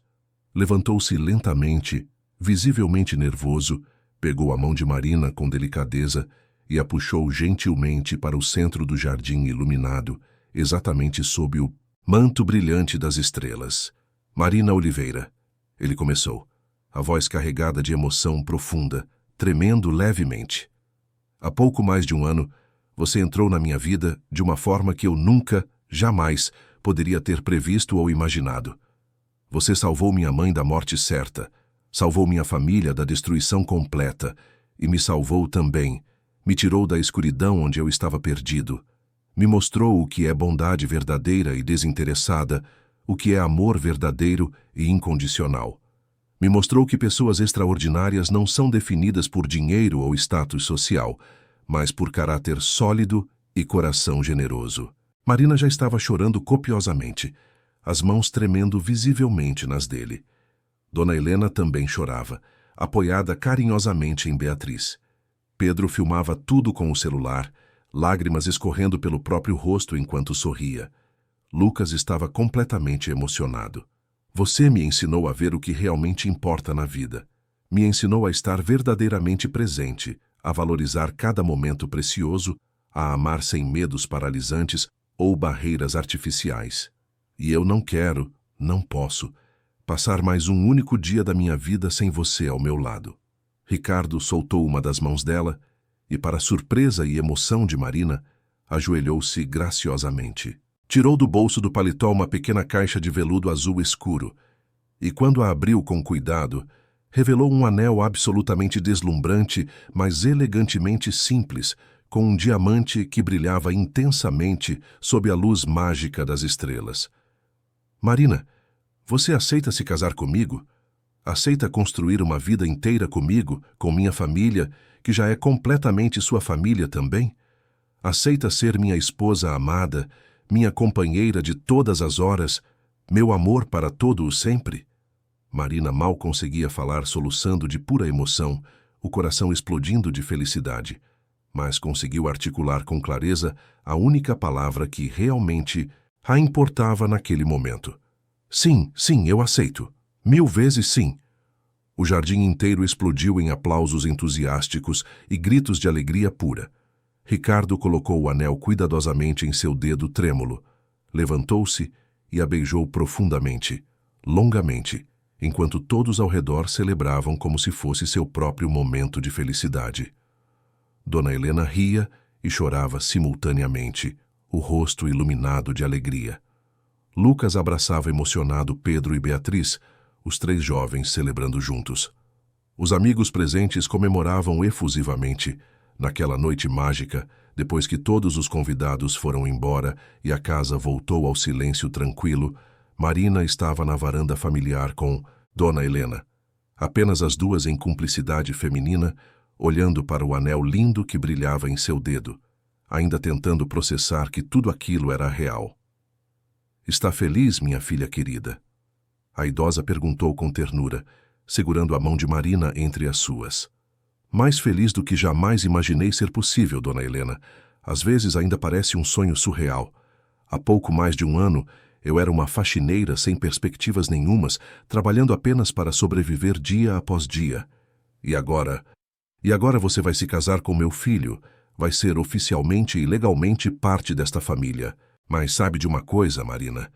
Levantou-se lentamente, visivelmente nervoso, pegou a mão de Marina com delicadeza e a puxou gentilmente para o centro do jardim iluminado, exatamente sob o manto brilhante das estrelas. Marina Oliveira, ele começou, a voz carregada de emoção profunda, tremendo levemente. Há pouco mais de um ano, você entrou na minha vida de uma forma que eu nunca, jamais, poderia ter previsto ou imaginado. Você salvou minha mãe da morte certa, salvou minha família da destruição completa e me salvou também, me tirou da escuridão onde eu estava perdido. Me mostrou o que é bondade verdadeira e desinteressada, o que é amor verdadeiro e incondicional. Me mostrou que pessoas extraordinárias não são definidas por dinheiro ou status social, mas por caráter sólido e coração generoso. Marina já estava chorando copiosamente, as mãos tremendo visivelmente nas dele. Dona Helena também chorava, apoiada carinhosamente em Beatriz. Pedro filmava tudo com o celular, lágrimas escorrendo pelo próprio rosto enquanto sorria. Lucas estava completamente emocionado. Você me ensinou a ver o que realmente importa na vida. Me ensinou a estar verdadeiramente presente, a valorizar cada momento precioso, a amar sem medos paralisantes ou barreiras artificiais. E eu não quero, não posso, passar mais um único dia da minha vida sem você ao meu lado. Ricardo soltou uma das mãos dela e, para surpresa e emoção de Marina, ajoelhou-se graciosamente. Tirou do bolso do paletó uma pequena caixa de veludo azul escuro e, quando a abriu com cuidado, revelou um anel absolutamente deslumbrante, mas elegantemente simples, com um diamante que brilhava intensamente sob a luz mágica das estrelas. Marina, você aceita se casar comigo? Aceita construir uma vida inteira comigo, com minha família, que já é completamente sua família também? Aceita ser minha esposa amada, minha companheira de todas as horas, meu amor para todo o sempre? Marina mal conseguia falar, soluçando de pura emoção, o coração explodindo de felicidade, mas conseguiu articular com clareza a única palavra que realmente a importava naquele momento. Sim, sim, eu aceito. 1000 vezes sim. O jardim inteiro explodiu em aplausos entusiásticos e gritos de alegria pura. Ricardo colocou o anel cuidadosamente em seu dedo trêmulo, levantou-se e a beijou profundamente, longamente, enquanto todos ao redor celebravam como se fosse seu próprio momento de felicidade. Dona Helena ria e chorava simultaneamente, o rosto iluminado de alegria. Lucas abraçava emocionado Pedro e Beatriz, os 3 jovens celebrando juntos. Os amigos presentes comemoravam efusivamente. Naquela noite mágica, depois que todos os convidados foram embora e a casa voltou ao silêncio tranquilo, Marina estava na varanda familiar com Dona Helena, apenas as duas em cumplicidade feminina, olhando para o anel lindo que brilhava em seu dedo, ainda tentando processar que tudo aquilo era real. Está feliz, minha filha querida? A idosa perguntou com ternura, segurando a mão de Marina entre as suas. Mais feliz do que jamais imaginei ser possível, Dona Helena. Às vezes ainda parece um sonho surreal. Há pouco mais de um ano, eu era uma faxineira sem perspectivas nenhumas, trabalhando apenas para sobreviver dia após dia. E agora você vai se casar com meu filho, vai ser oficialmente e legalmente parte desta família. Mas sabe de uma coisa, Marina?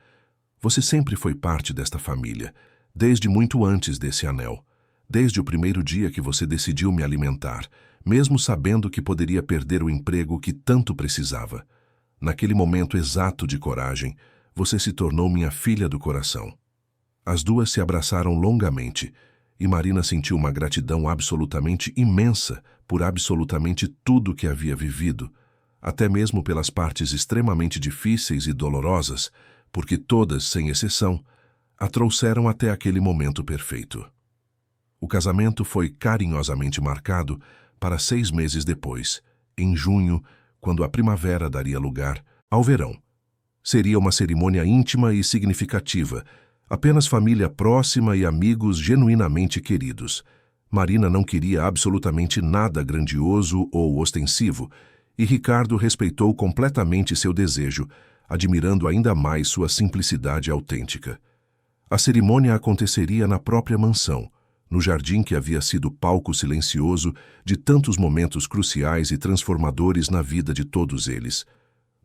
Você sempre foi parte desta família, desde muito antes desse anel. Desde o primeiro dia que você decidiu me alimentar, mesmo sabendo que poderia perder o emprego que tanto precisava. Naquele momento exato de coragem, você se tornou minha filha do coração. As duas se abraçaram longamente, e Marina sentiu uma gratidão absolutamente imensa por absolutamente tudo que havia vivido, até mesmo pelas partes extremamente difíceis e dolorosas, porque todas, sem exceção, a trouxeram até aquele momento perfeito. O casamento foi carinhosamente marcado para 6 meses depois, em junho, quando a primavera daria lugar ao verão. Seria uma cerimônia íntima e significativa, apenas família próxima e amigos genuinamente queridos. Marina não queria absolutamente nada grandioso ou ostensivo, e Ricardo respeitou completamente seu desejo, admirando ainda mais sua simplicidade autêntica. A cerimônia aconteceria na própria mansão, no jardim que havia sido palco silencioso de tantos momentos cruciais e transformadores na vida de todos eles.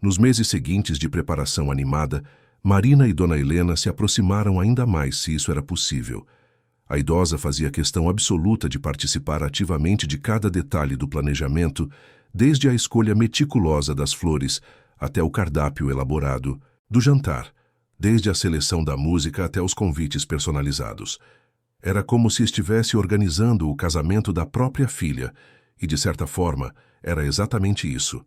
Nos meses seguintes de preparação animada, Marina e Dona Helena se aproximaram ainda mais, se isso era possível. A idosa fazia questão absoluta de participar ativamente de cada detalhe do planejamento, desde a escolha meticulosa das flores até o cardápio elaborado, do jantar, desde a seleção da música até os convites personalizados. Era como se estivesse organizando o casamento da própria filha, e, de certa forma, era exatamente isso.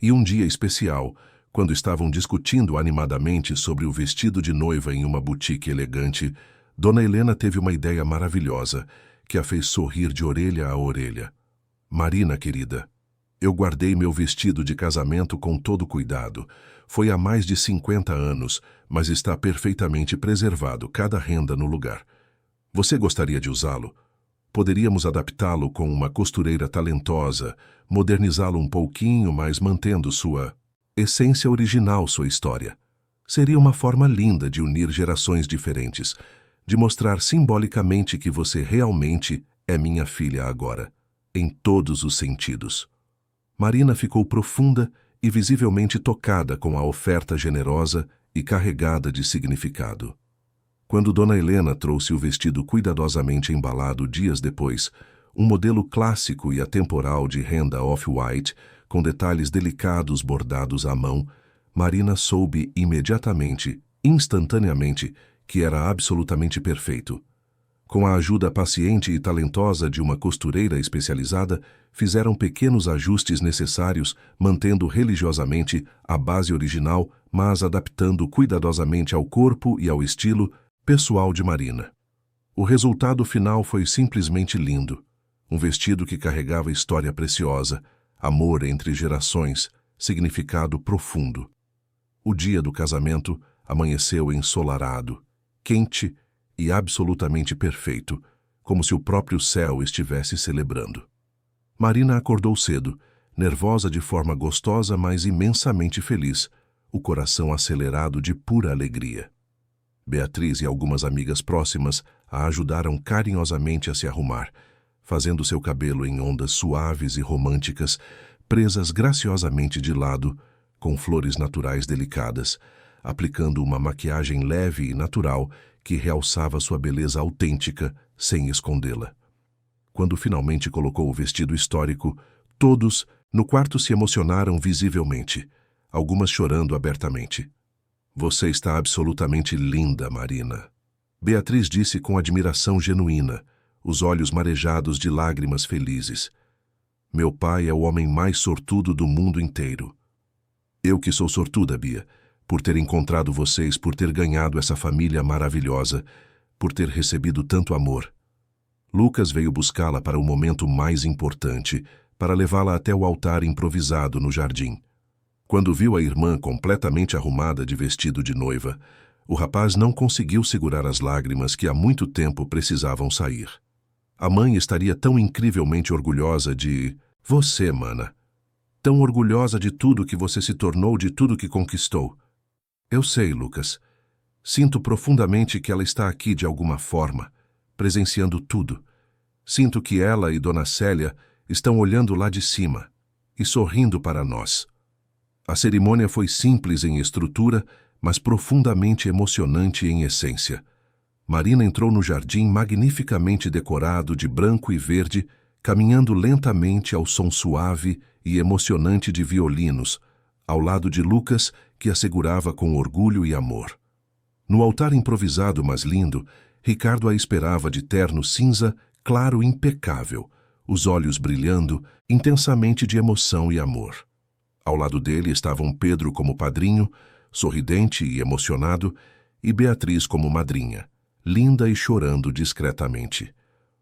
E um dia especial, quando estavam discutindo animadamente sobre o vestido de noiva em uma boutique elegante, Dona Helena teve uma ideia maravilhosa, que a fez sorrir de orelha a orelha. Marina, querida, eu guardei meu vestido de casamento com todo cuidado. Foi há mais de 50 anos, mas está perfeitamente preservado, cada renda no lugar. Você gostaria de usá-lo? Poderíamos adaptá-lo com uma costureira talentosa, modernizá-lo um pouquinho, mas mantendo sua essência original, sua história. Seria uma forma linda de unir gerações diferentes, de mostrar simbolicamente que você realmente é minha filha agora, em todos os sentidos. Marina ficou profunda e visivelmente tocada com a oferta generosa e carregada de significado. Quando Dona Helena trouxe o vestido cuidadosamente embalado dias depois, um modelo clássico e atemporal de renda off-white, com detalhes delicados bordados à mão, Marina soube imediatamente, instantaneamente, que era absolutamente perfeito. Com a ajuda paciente e talentosa de uma costureira especializada, fizeram pequenos ajustes necessários, mantendo religiosamente a base original, mas adaptando cuidadosamente ao corpo e ao estilo pessoal de Marina. O resultado final foi simplesmente lindo. Um vestido que carregava história preciosa, amor entre gerações, significado profundo. O dia do casamento amanheceu ensolarado, quente e absolutamente perfeito, como se o próprio céu estivesse celebrando. Marina acordou cedo, nervosa de forma gostosa, mas imensamente feliz, o coração acelerado de pura alegria. Beatriz e algumas amigas próximas a ajudaram carinhosamente a se arrumar, fazendo seu cabelo em ondas suaves e românticas, presas graciosamente de lado, com flores naturais delicadas, aplicando uma maquiagem leve e natural que realçava sua beleza autêntica, sem escondê-la. Quando finalmente colocou o vestido histórico, todos no quarto se emocionaram visivelmente, algumas chorando abertamente. "Você está absolutamente linda, Marina", Beatriz disse com admiração genuína, os olhos marejados de lágrimas felizes. "Meu pai é o homem mais sortudo do mundo inteiro." "Eu que sou sortuda, Bia, por ter encontrado vocês, por ter ganhado essa família maravilhosa, por ter recebido tanto amor." Lucas veio buscá-la para o momento mais importante, para levá-la até o altar improvisado no jardim. Quando viu a irmã completamente arrumada de vestido de noiva, o rapaz não conseguiu segurar as lágrimas que há muito tempo precisavam sair. A mãe estaria tão incrivelmente orgulhosa de você, mana. Tão orgulhosa de tudo que você se tornou, de tudo que conquistou. Eu sei, Lucas. Sinto profundamente que ela está aqui de alguma forma, presenciando tudo. Sinto que ela e Dona Célia estão olhando lá de cima e sorrindo para nós. A cerimônia foi simples em estrutura, mas profundamente emocionante em essência. Marina entrou no jardim magnificamente decorado de branco e verde, caminhando lentamente ao som suave e emocionante de violinos, ao lado de Lucas, que a segurava com orgulho e amor. No altar improvisado, mas lindo, Ricardo a esperava de terno cinza, claro e impecável, os olhos brilhando intensamente de emoção e amor. Ao lado dele estavam Pedro como padrinho, sorridente e emocionado, e Beatriz como madrinha, linda e chorando discretamente.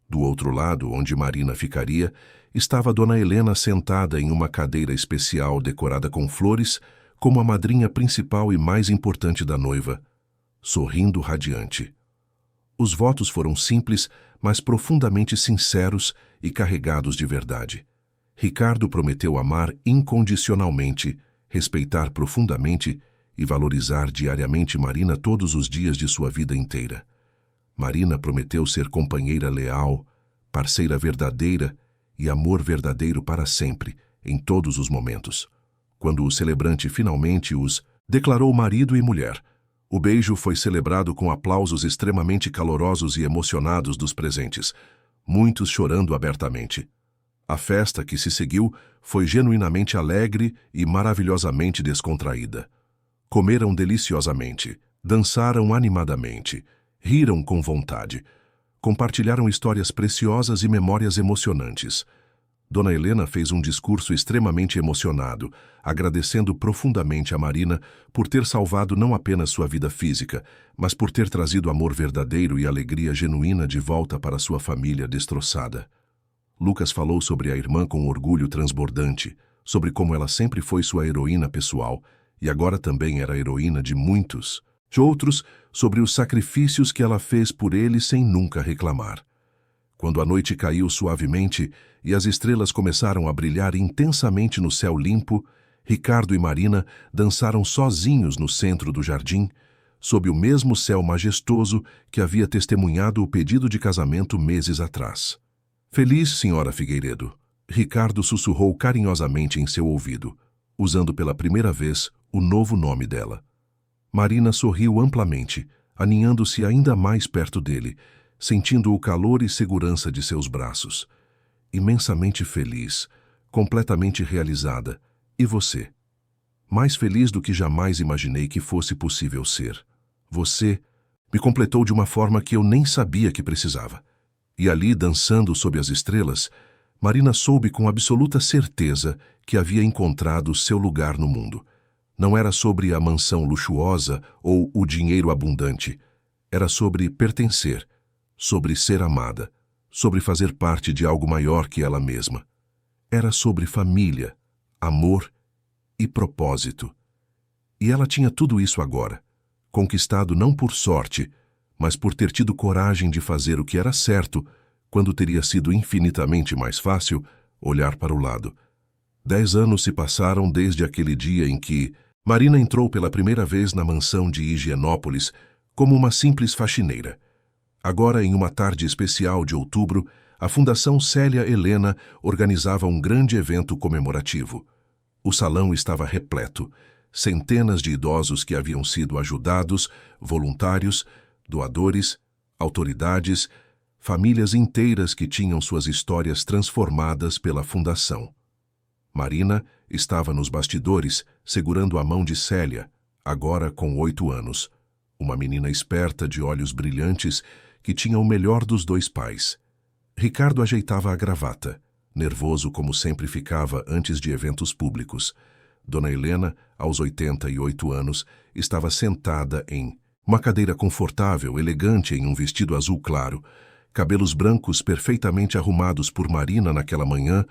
Do outro lado, onde Marina ficaria, estava Dona Helena sentada em uma cadeira especial decorada com flores, como a madrinha principal e mais importante da noiva, sorrindo radiante. Os votos foram simples, mas profundamente sinceros e carregados de verdade. Ricardo prometeu amar incondicionalmente, respeitar profundamente e valorizar diariamente Marina todos os dias de sua vida inteira. Marina prometeu ser companheira leal, parceira verdadeira e amor verdadeiro para sempre, em todos os momentos. Quando o celebrante finalmente os declarou marido e mulher, o beijo foi celebrado com aplausos extremamente calorosos e emocionados dos presentes, muitos chorando abertamente. A festa que se seguiu foi genuinamente alegre e maravilhosamente descontraída. Comeram deliciosamente, dançaram animadamente, riram com vontade, compartilharam histórias preciosas e memórias emocionantes. Dona Helena fez um discurso extremamente emocionado, agradecendo profundamente a Marina por ter salvado não apenas sua vida física, mas por ter trazido amor verdadeiro e alegria genuína de volta para sua família destroçada. Lucas falou sobre a irmã com orgulho transbordante, sobre como ela sempre foi sua heroína pessoal e agora também era a heroína de muitos, de outros, sobre os sacrifícios que ela fez por ele sem nunca reclamar. Quando a noite caiu suavemente e as estrelas começaram a brilhar intensamente no céu limpo, Ricardo e Marina dançaram sozinhos no centro do jardim, sob o mesmo céu majestoso que havia testemunhado o pedido de casamento meses atrás. Feliz, senhora Figueiredo, Ricardo sussurrou carinhosamente em seu ouvido, usando pela primeira vez o novo nome dela. Marina sorriu amplamente, aninhando-se ainda mais perto dele, sentindo o calor e segurança de seus braços. Imensamente feliz, completamente realizada. E você? Mais feliz do que jamais imaginei que fosse possível ser. Você me completou de uma forma que eu nem sabia que precisava. E ali, dançando sob as estrelas, Marina soube com absoluta certeza que havia encontrado seu lugar no mundo. Não era sobre a mansão luxuosa ou o dinheiro abundante. Era sobre pertencer, sobre ser amada, sobre fazer parte de algo maior que ela mesma. Era sobre família, amor e propósito. E ela tinha tudo isso agora, conquistado não por sorte, mas por ter tido coragem de fazer o que era certo, quando teria sido infinitamente mais fácil olhar para o lado. 10 anos se passaram desde aquele dia em que Marina entrou pela primeira vez na mansão de Higienópolis como uma simples faxineira. Agora, em uma tarde especial de outubro, a Fundação Célia Helena organizava um grande evento comemorativo. O salão estava repleto. Centenas de idosos que haviam sido ajudados, voluntários, doadores, autoridades, famílias inteiras que tinham suas histórias transformadas pela Fundação. Marina estava nos bastidores, segurando a mão de Célia, agora com 8 anos. Uma menina esperta de olhos brilhantes que tinha o melhor dos dois pais. Ricardo ajeitava a gravata, nervoso como sempre ficava antes de eventos públicos. Dona Helena, aos 88 anos, estava sentada em uma cadeira confortável, elegante em um vestido azul claro, cabelos brancos perfeitamente arrumados por Marina naquela manhã,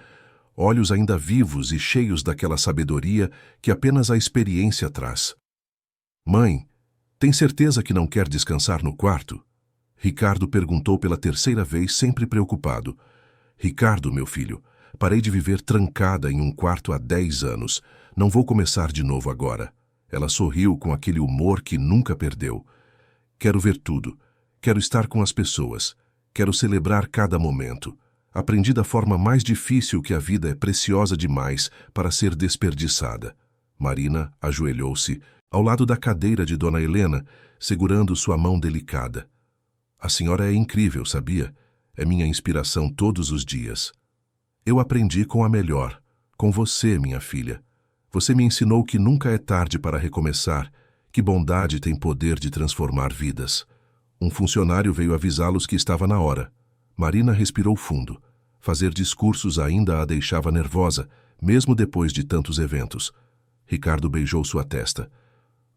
olhos ainda vivos e cheios daquela sabedoria que apenas a experiência traz. Mãe, tem certeza que não quer descansar no quarto? Ricardo perguntou pela terceira vez, sempre preocupado. Ricardo, meu filho, parei de viver trancada em um quarto há 10 anos. Não vou começar de novo agora. Ela sorriu com aquele humor que nunca perdeu. Quero ver tudo. Quero estar com as pessoas. Quero celebrar cada momento. Aprendi da forma mais difícil que a vida é preciosa demais para ser desperdiçada. Marina ajoelhou-se ao lado da cadeira de Dona Helena, segurando sua mão delicada. A senhora é incrível, sabia? É minha inspiração todos os dias. Eu aprendi com a melhor, com você, minha filha. Você me ensinou que nunca é tarde para recomeçar, que bondade tem poder de transformar vidas. Um funcionário veio avisá-los que estava na hora. Marina respirou fundo. Fazer discursos ainda a deixava nervosa, mesmo depois de tantos eventos. Ricardo beijou sua testa.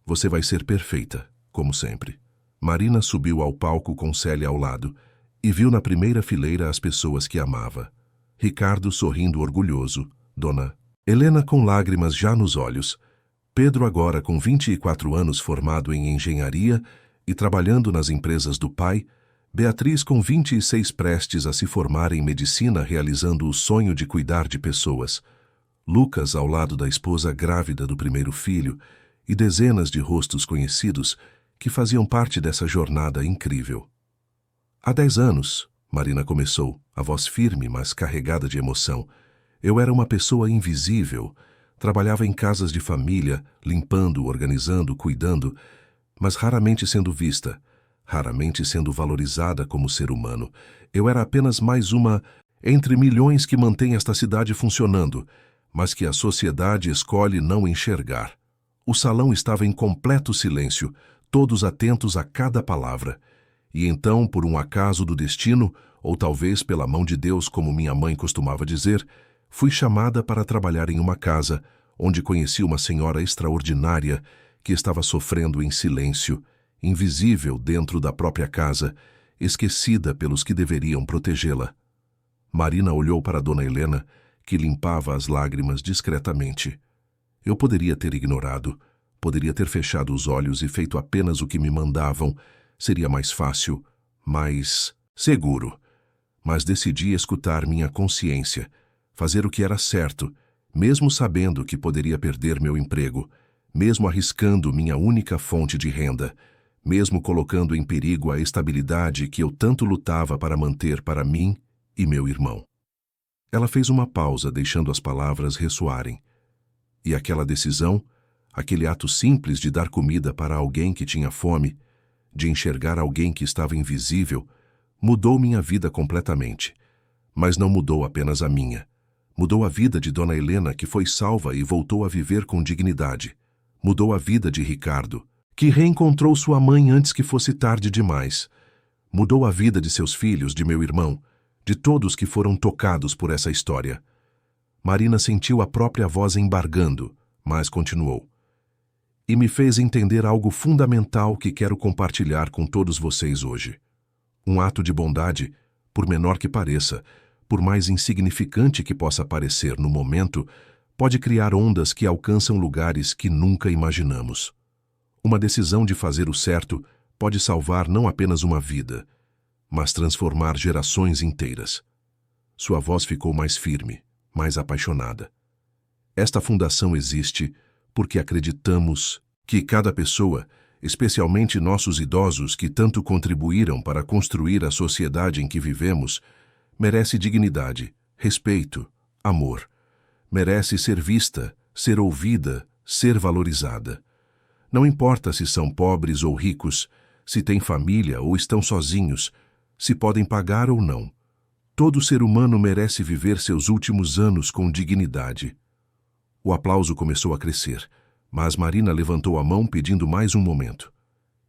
Você vai ser perfeita, como sempre. Marina subiu ao palco com Célia ao lado e viu na primeira fileira as pessoas que amava. Ricardo sorrindo orgulhoso, Dona Helena com lágrimas já nos olhos, Pedro agora com 24 anos formado em engenharia e trabalhando nas empresas do pai, Beatriz com 26 prestes a se formar em medicina realizando o sonho de cuidar de pessoas, Lucas ao lado da esposa grávida do primeiro filho e dezenas de rostos conhecidos que faziam parte dessa jornada incrível. Há 10 anos, Marina começou, a voz firme, mas carregada de emoção. Eu era uma pessoa invisível, trabalhava em casas de família, limpando, organizando, cuidando, mas raramente sendo vista, raramente sendo valorizada como ser humano. Eu era apenas mais uma entre milhões que mantém esta cidade funcionando, mas que a sociedade escolhe não enxergar. O salão estava em completo silêncio, todos atentos a cada palavra. E então, por um acaso do destino, ou talvez pela mão de Deus, como minha mãe costumava dizer, fui chamada para trabalhar em uma casa, onde conheci uma senhora extraordinária que estava sofrendo em silêncio, invisível dentro da própria casa, esquecida pelos que deveriam protegê-la. Marina olhou para Dona Helena, que limpava as lágrimas discretamente. Eu poderia ter ignorado, poderia ter fechado os olhos e feito apenas o que me mandavam. Seria mais fácil, mais seguro. Mas decidi escutar minha consciência, fazer o que era certo, mesmo sabendo que poderia perder meu emprego, mesmo arriscando minha única fonte de renda, mesmo colocando em perigo a estabilidade que eu tanto lutava para manter para mim e meu irmão. Ela fez uma pausa, deixando as palavras ressoarem. E aquela decisão, aquele ato simples de dar comida para alguém que tinha fome, de enxergar alguém que estava invisível, mudou minha vida completamente. Mas não mudou apenas a minha. Mudou a vida de Dona Helena, que foi salva e voltou a viver com dignidade. Mudou a vida de Ricardo, que reencontrou sua mãe antes que fosse tarde demais. Mudou a vida de seus filhos, de meu irmão, de todos que foram tocados por essa história. Marina sentiu a própria voz embargando, mas continuou. E me fez entender algo fundamental que quero compartilhar com todos vocês hoje. Um ato de bondade, por menor que pareça, por mais insignificante que possa parecer no momento, pode criar ondas que alcançam lugares que nunca imaginamos. Uma decisão de fazer o certo pode salvar não apenas uma vida, mas transformar gerações inteiras. Sua voz ficou mais firme, mais apaixonada. Esta fundação existe porque acreditamos que cada pessoa, especialmente nossos idosos que tanto contribuíram para construir a sociedade em que vivemos, merece dignidade, respeito, amor. Merece ser vista, ser ouvida, ser valorizada. Não importa se são pobres ou ricos, se têm família ou estão sozinhos, se podem pagar ou não. Todo ser humano merece viver seus últimos anos com dignidade. O aplauso começou a crescer, mas Marina levantou a mão pedindo mais um momento.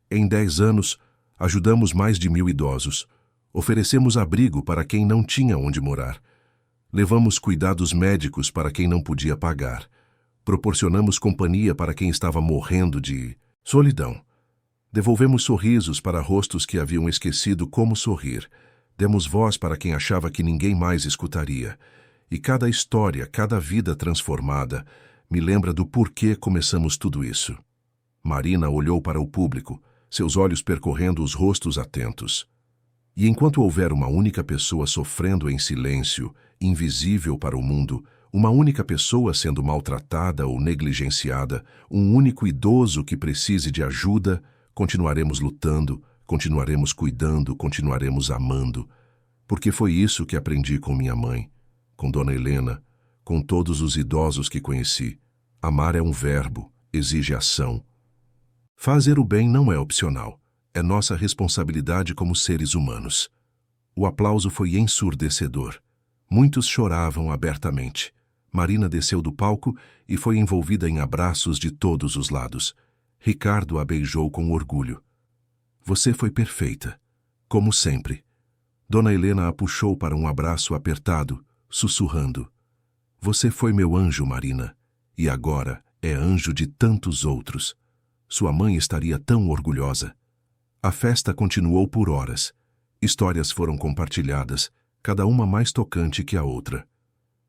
Em 10 anos, ajudamos mais de 1000 idosos. Oferecemos abrigo para quem não tinha onde morar. Levamos cuidados médicos para quem não podia pagar. Proporcionamos companhia para quem estava morrendo de solidão. Devolvemos sorrisos para rostos que haviam esquecido como sorrir. Demos voz para quem achava que ninguém mais escutaria. E cada história, cada vida transformada, me lembra do porquê começamos tudo isso. Marina olhou para o público, seus olhos percorrendo os rostos atentos. E enquanto houver uma única pessoa sofrendo em silêncio, invisível para o mundo, uma única pessoa sendo maltratada ou negligenciada, um único idoso que precise de ajuda, continuaremos lutando, continuaremos cuidando, continuaremos amando. Porque foi isso que aprendi com minha mãe, com Dona Helena, com todos os idosos que conheci. Amar é um verbo, exige ação. Fazer o bem não é opcional, é nossa responsabilidade como seres humanos. O aplauso foi ensurdecedor. Muitos choravam abertamente. Marina desceu do palco e foi envolvida em abraços de todos os lados. Ricardo a beijou com orgulho. Você foi perfeita, como sempre. Dona Helena a puxou para um abraço apertado, sussurrando. Você foi meu anjo, Marina, e agora é anjo de tantos outros. Sua mãe estaria tão orgulhosa. A festa continuou por horas. Histórias foram compartilhadas, cada uma mais tocante que a outra.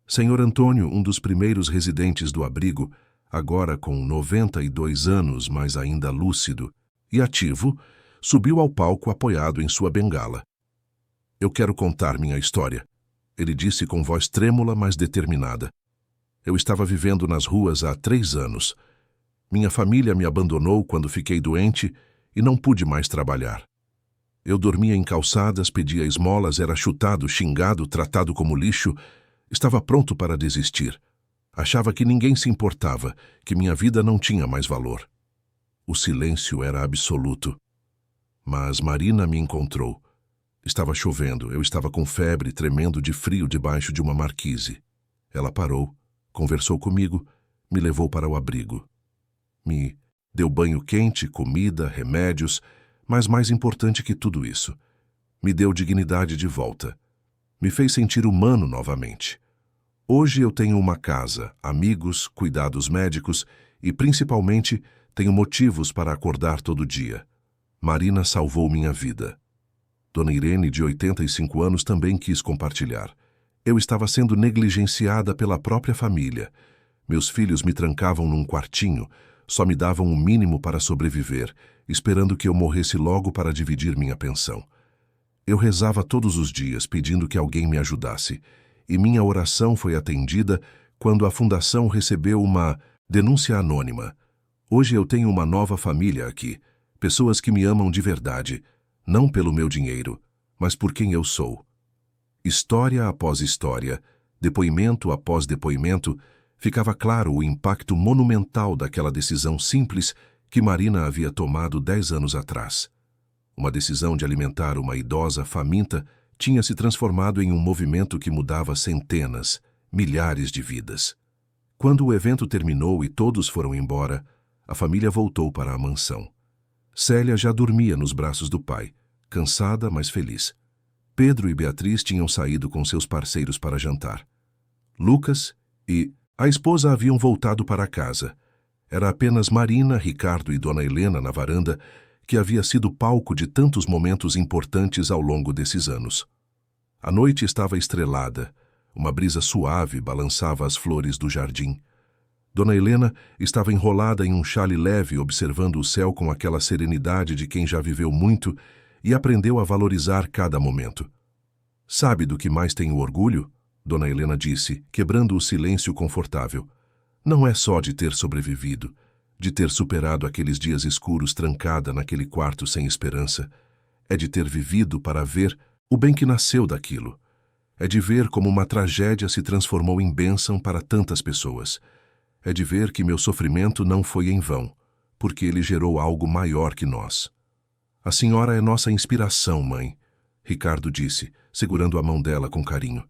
Senhor Antônio, um dos primeiros residentes do abrigo, agora com 92 anos, mas ainda lúcido e ativo, subiu ao palco apoiado em sua bengala. Eu quero contar minha história, ele disse com voz trêmula, mas determinada. Eu estava vivendo nas ruas há 3 anos. Minha família me abandonou quando fiquei doente e não pude mais trabalhar. Eu dormia em calçadas, pedia esmolas, era chutado, xingado, tratado como lixo. Estava pronto para desistir. Achava que ninguém se importava, que minha vida não tinha mais valor. O silêncio era absoluto. Mas Marina me encontrou. Estava chovendo, eu estava com febre, tremendo de frio debaixo de uma marquise. Ela parou, conversou comigo, me levou para o abrigo. Me deu banho quente, comida, remédios, mas mais importante que tudo isso, me deu dignidade de volta. Me fez sentir humano novamente. Hoje eu tenho uma casa, amigos, cuidados médicos e, principalmente, tenho motivos para acordar todo dia. Marina salvou minha vida. Dona Irene, de 85 anos, também quis compartilhar. Eu estava sendo negligenciada pela própria família. Meus filhos me trancavam num quartinho, só me davam o mínimo para sobreviver, esperando que eu morresse logo para dividir minha pensão. Eu rezava todos os dias pedindo que alguém me ajudasse, e minha oração foi atendida quando a fundação recebeu uma denúncia anônima. Hoje eu tenho uma nova família aqui, pessoas que me amam de verdade, não pelo meu dinheiro, mas por quem eu sou. História após história, depoimento após depoimento, ficava claro o impacto monumental daquela decisão simples que Marina havia tomado 10 anos atrás. Uma decisão de alimentar uma idosa faminta tinha se transformado em um movimento que mudava centenas, milhares de vidas. Quando o evento terminou e todos foram embora, a família voltou para a mansão. Célia já dormia nos braços do pai, cansada, mas feliz. Pedro e Beatriz tinham saído com seus parceiros para jantar. Lucas e a esposa haviam voltado para casa. Era apenas Marina, Ricardo e Dona Helena na varanda, que havia sido palco de tantos momentos importantes ao longo desses anos. A noite estava estrelada, uma brisa suave balançava as flores do jardim. Dona Helena estava enrolada em um xale leve, observando o céu com aquela serenidade de quem já viveu muito e aprendeu a valorizar cada momento. "Sabe do que mais tenho orgulho?" Dona Helena disse, quebrando o silêncio confortável. "Não é só de ter sobrevivido, de ter superado aqueles dias escuros trancada naquele quarto sem esperança. É de ter vivido para ver o bem que nasceu daquilo. É de ver como uma tragédia se transformou em bênção para tantas pessoas. É de ver que meu sofrimento não foi em vão, porque ele gerou algo maior que nós." "A senhora é nossa inspiração, mãe", Ricardo disse, segurando a mão dela com carinho.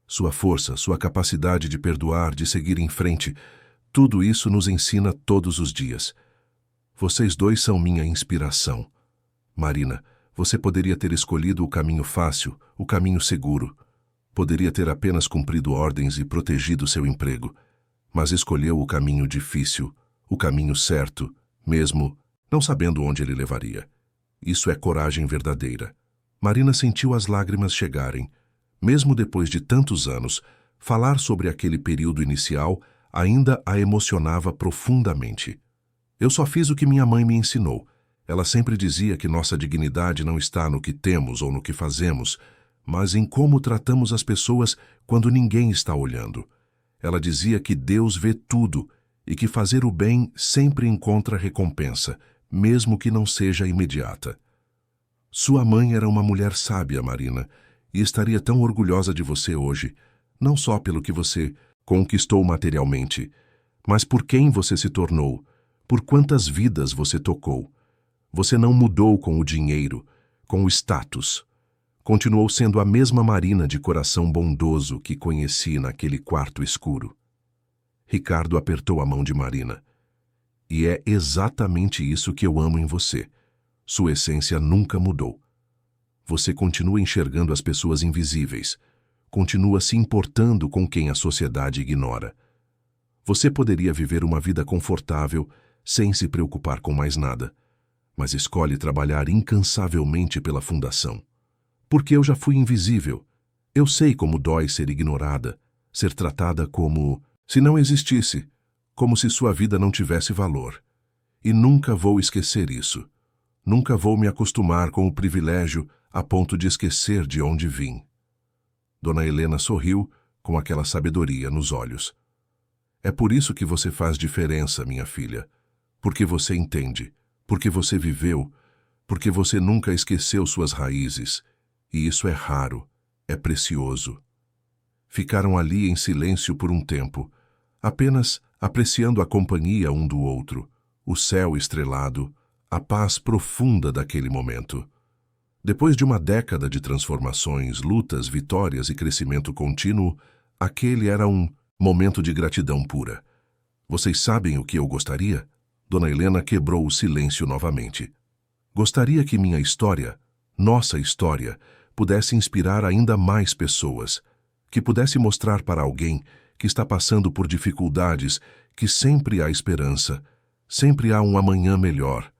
"Sua força, sua capacidade de perdoar, de seguir em frente, tudo isso nos ensina todos os dias. Vocês dois são minha inspiração. Marina, você poderia ter escolhido o caminho fácil, o caminho seguro. Poderia ter apenas cumprido ordens e protegido seu emprego, mas escolheu o caminho difícil, o caminho certo, mesmo não sabendo onde ele levaria. Isso é coragem verdadeira." Marina sentiu as lágrimas chegarem. Mesmo depois de tantos anos, falar sobre aquele período inicial ainda a emocionava profundamente. "Eu só fiz o que minha mãe me ensinou. Ela sempre dizia que nossa dignidade não está no que temos ou no que fazemos, mas em como tratamos as pessoas quando ninguém está olhando. Ela dizia que Deus vê tudo e que fazer o bem sempre encontra recompensa, mesmo que não seja imediata. Sua mãe era uma mulher sábia, Marina, e estaria tão orgulhosa de você hoje, não só pelo que você conquistou materialmente, mas por quem você se tornou, por quantas vidas você tocou. Você não mudou com o dinheiro, com o status. Continuou sendo a mesma Marina de coração bondoso que conheci naquele quarto escuro." Ricardo apertou a mão de Marina. "E é exatamente isso que eu amo em você. Sua essência nunca mudou. Você continua enxergando as pessoas invisíveis, continua se importando com quem a sociedade ignora. Você poderia viver uma vida confortável sem se preocupar com mais nada, mas escolhe trabalhar incansavelmente pela fundação. Porque eu já fui invisível. Eu sei como dói ser ignorada, ser tratada como se não existisse, como se sua vida não tivesse valor. E nunca vou esquecer isso. Nunca vou me acostumar com o privilégio a ponto de esquecer de onde vim." Dona Helena sorriu com aquela sabedoria nos olhos. "É por isso que você faz diferença, minha filha. Porque você entende, porque você viveu, porque você nunca esqueceu suas raízes. E isso é raro, é precioso." Ficaram ali em silêncio por um tempo, apenas apreciando a companhia um do outro, o céu estrelado, a paz profunda daquele momento. Depois de uma década de transformações, lutas, vitórias e crescimento contínuo, aquele era um momento de gratidão pura. "Vocês sabem o que eu gostaria?" Dona Helena quebrou o silêncio novamente. "Gostaria que minha história, nossa história, pudesse inspirar ainda mais pessoas, que pudesse mostrar para alguém que está passando por dificuldades que sempre há esperança, sempre há um amanhã melhor,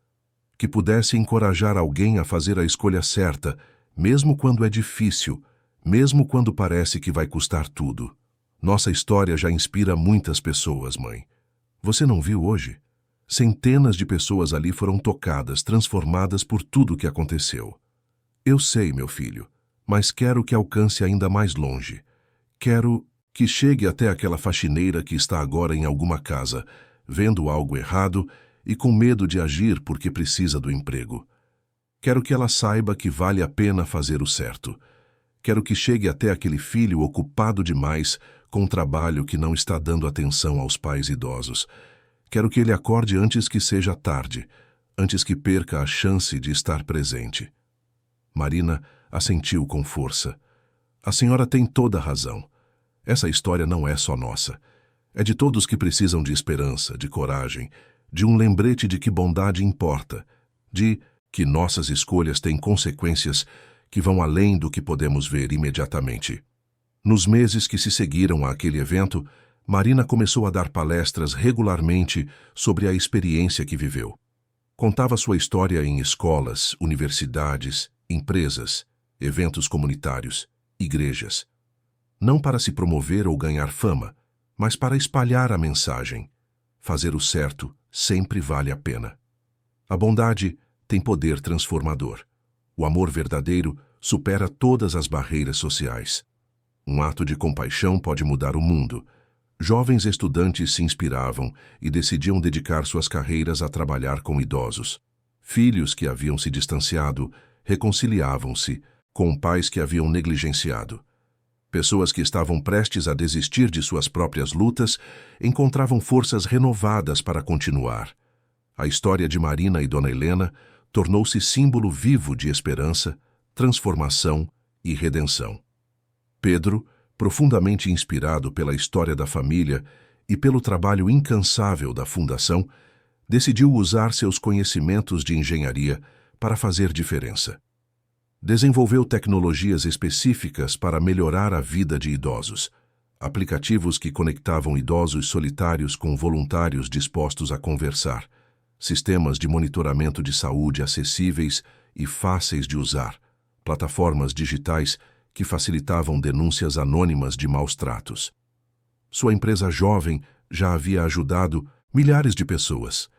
que pudesse encorajar alguém a fazer a escolha certa, mesmo quando é difícil, mesmo quando parece que vai custar tudo. Nossa história já inspira muitas pessoas, mãe. Você não viu hoje? Centenas de pessoas ali foram tocadas, transformadas por tudo o que aconteceu. Eu sei, meu filho, mas quero que alcance ainda mais longe. Quero que chegue até aquela faxineira que está agora em alguma casa, vendo algo errado e com medo de agir porque precisa do emprego. Quero que ela saiba que vale a pena fazer o certo. Quero que chegue até aquele filho ocupado demais com um trabalho que não está dando atenção aos pais idosos. Quero que ele acorde antes que seja tarde, antes que perca a chance de estar presente. Marina assentiu com força. A senhora tem toda a razão. Essa história não é só nossa. É de todos que precisam de esperança, de coragem, de um lembrete de que bondade importa, de que nossas escolhas têm consequências que vão além do que podemos ver imediatamente. Nos meses que se seguiram àquele evento, Marina começou a dar palestras regularmente sobre a experiência que viveu. Contava sua história em escolas, universidades, empresas, eventos comunitários, igrejas. Não para se promover ou ganhar fama, mas para espalhar a mensagem. Fazer o certo sempre vale a pena. A bondade tem poder transformador. O amor verdadeiro supera todas as barreiras sociais. Um ato de compaixão pode mudar o mundo. Jovens estudantes se inspiravam e decidiam dedicar suas carreiras a trabalhar com idosos. Filhos que haviam se distanciado reconciliavam-se com pais que haviam negligenciado. Pessoas que estavam prestes a desistir de suas próprias lutas encontravam forças renovadas para continuar. A história de Marina e Dona Helena tornou-se símbolo vivo de esperança, transformação e redenção. Pedro, profundamente inspirado pela história da família e pelo trabalho incansável da Fundação, decidiu usar seus conhecimentos de engenharia para fazer diferença. Desenvolveu tecnologias específicas para melhorar a vida de idosos, aplicativos que conectavam idosos solitários com voluntários dispostos a conversar, sistemas de monitoramento de saúde acessíveis e fáceis de usar, plataformas digitais que facilitavam denúncias anônimas de maus-tratos. Sua empresa jovem já havia ajudado milhares de pessoas.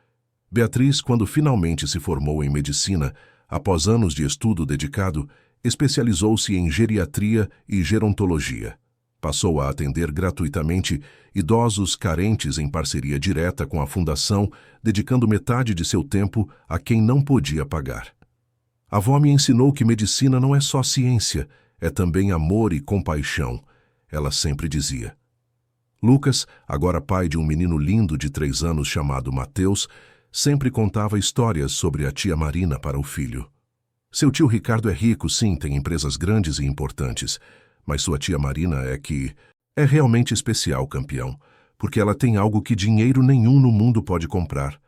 Beatriz, quando finalmente se formou em medicina, após anos de estudo dedicado, especializou-se em geriatria e gerontologia. Passou a atender gratuitamente idosos carentes em parceria direta com a Fundação, dedicando metade de seu tempo a quem não podia pagar. A avó me ensinou que medicina não é só ciência, é também amor e compaixão, ela sempre dizia. Lucas, agora pai de um menino lindo de 3 anos chamado Mateus, sempre contava histórias sobre a tia Marina para o filho. Seu tio Ricardo é rico, sim, tem empresas grandes e importantes, mas sua tia Marina é realmente especial, campeão, porque ela tem algo que dinheiro nenhum no mundo pode comprar.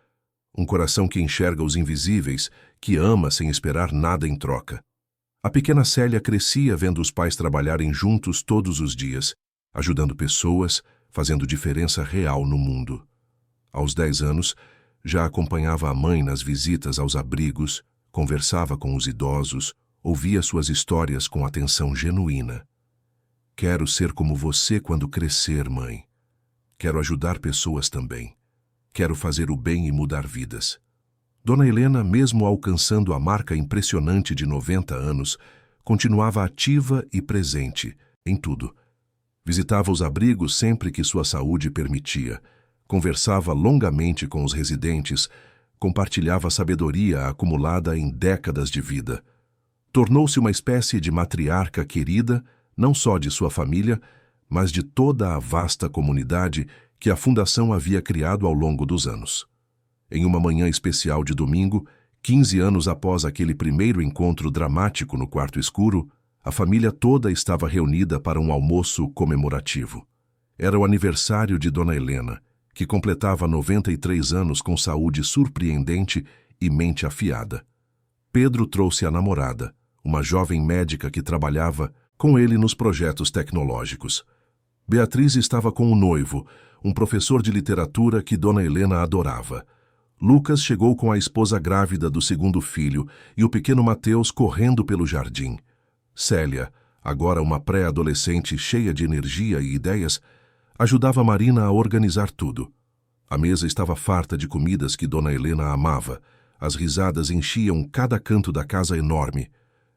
Um coração que enxerga os invisíveis, que ama sem esperar nada em troca. A pequena Célia crescia vendo os pais trabalharem juntos todos os dias, ajudando pessoas, fazendo diferença real no mundo. Aos 10 anos, já acompanhava a mãe nas visitas aos abrigos, conversava com os idosos, ouvia suas histórias com atenção genuína. Quero ser como você quando crescer, mãe. Quero ajudar pessoas também. Quero fazer o bem e mudar vidas. Dona Helena, mesmo alcançando a marca impressionante de 90 anos, continuava ativa e presente em tudo. Visitava os abrigos sempre que sua saúde permitia, conversava longamente com os residentes, compartilhava sabedoria acumulada em décadas de vida. Tornou-se uma espécie de matriarca querida, não só de sua família, mas de toda a vasta comunidade que a Fundação havia criado ao longo dos anos. Em uma manhã especial de domingo, 15 anos após aquele primeiro encontro dramático no quarto escuro, a família toda estava reunida para um almoço comemorativo. Era o aniversário de Dona Helena, que completava 93 anos com saúde surpreendente e mente afiada. Pedro trouxe a namorada, uma jovem médica que trabalhava com ele nos projetos tecnológicos. Beatriz estava com o noivo, um professor de literatura que Dona Helena adorava. Lucas chegou com a esposa grávida do segundo filho e o pequeno Mateus correndo pelo jardim. Célia, agora uma pré-adolescente cheia de energia e ideias, ajudava Marina a organizar tudo. A mesa estava farta de comidas que Dona Helena amava. As risadas enchiam cada canto da casa enorme.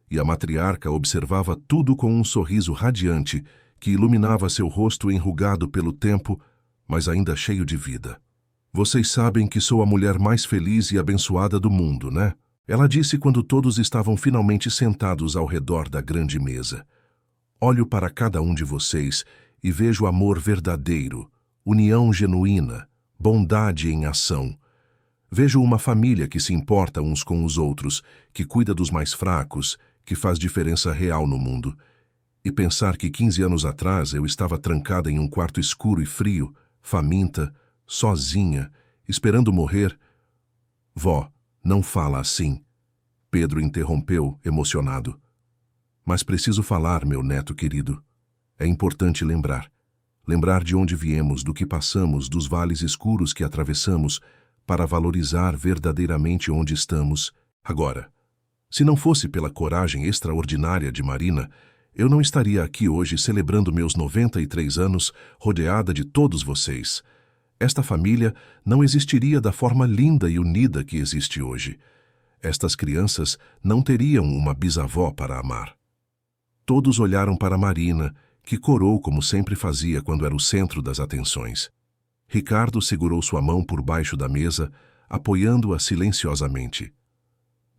E a matriarca observava tudo com um sorriso radiante que iluminava seu rosto enrugado pelo tempo, mas ainda cheio de vida. Vocês sabem que sou a mulher mais feliz e abençoada do mundo, né? Ela disse quando todos estavam finalmente sentados ao redor da grande mesa. Olho para cada um de vocês e vejo amor verdadeiro, união genuína, bondade em ação. Vejo uma família que se importa uns com os outros, que cuida dos mais fracos, que faz diferença real no mundo. E pensar que 15 anos atrás eu estava trancada em um quarto escuro e frio, faminta, sozinha, esperando morrer. Vó, não fala assim. Pedro interrompeu, emocionado. Mas preciso falar, meu neto querido. É importante lembrar. Lembrar de onde viemos, do que passamos, dos vales escuros que atravessamos, para valorizar verdadeiramente onde estamos agora. Se não fosse pela coragem extraordinária de Marina, eu não estaria aqui hoje celebrando meus 93 anos, rodeada de todos vocês. Esta família não existiria da forma linda e unida que existe hoje. Estas crianças não teriam uma bisavó para amar. Todos olharam para Marina, que corou como sempre fazia quando era o centro das atenções. Ricardo segurou sua mão por baixo da mesa, apoiando-a silenciosamente.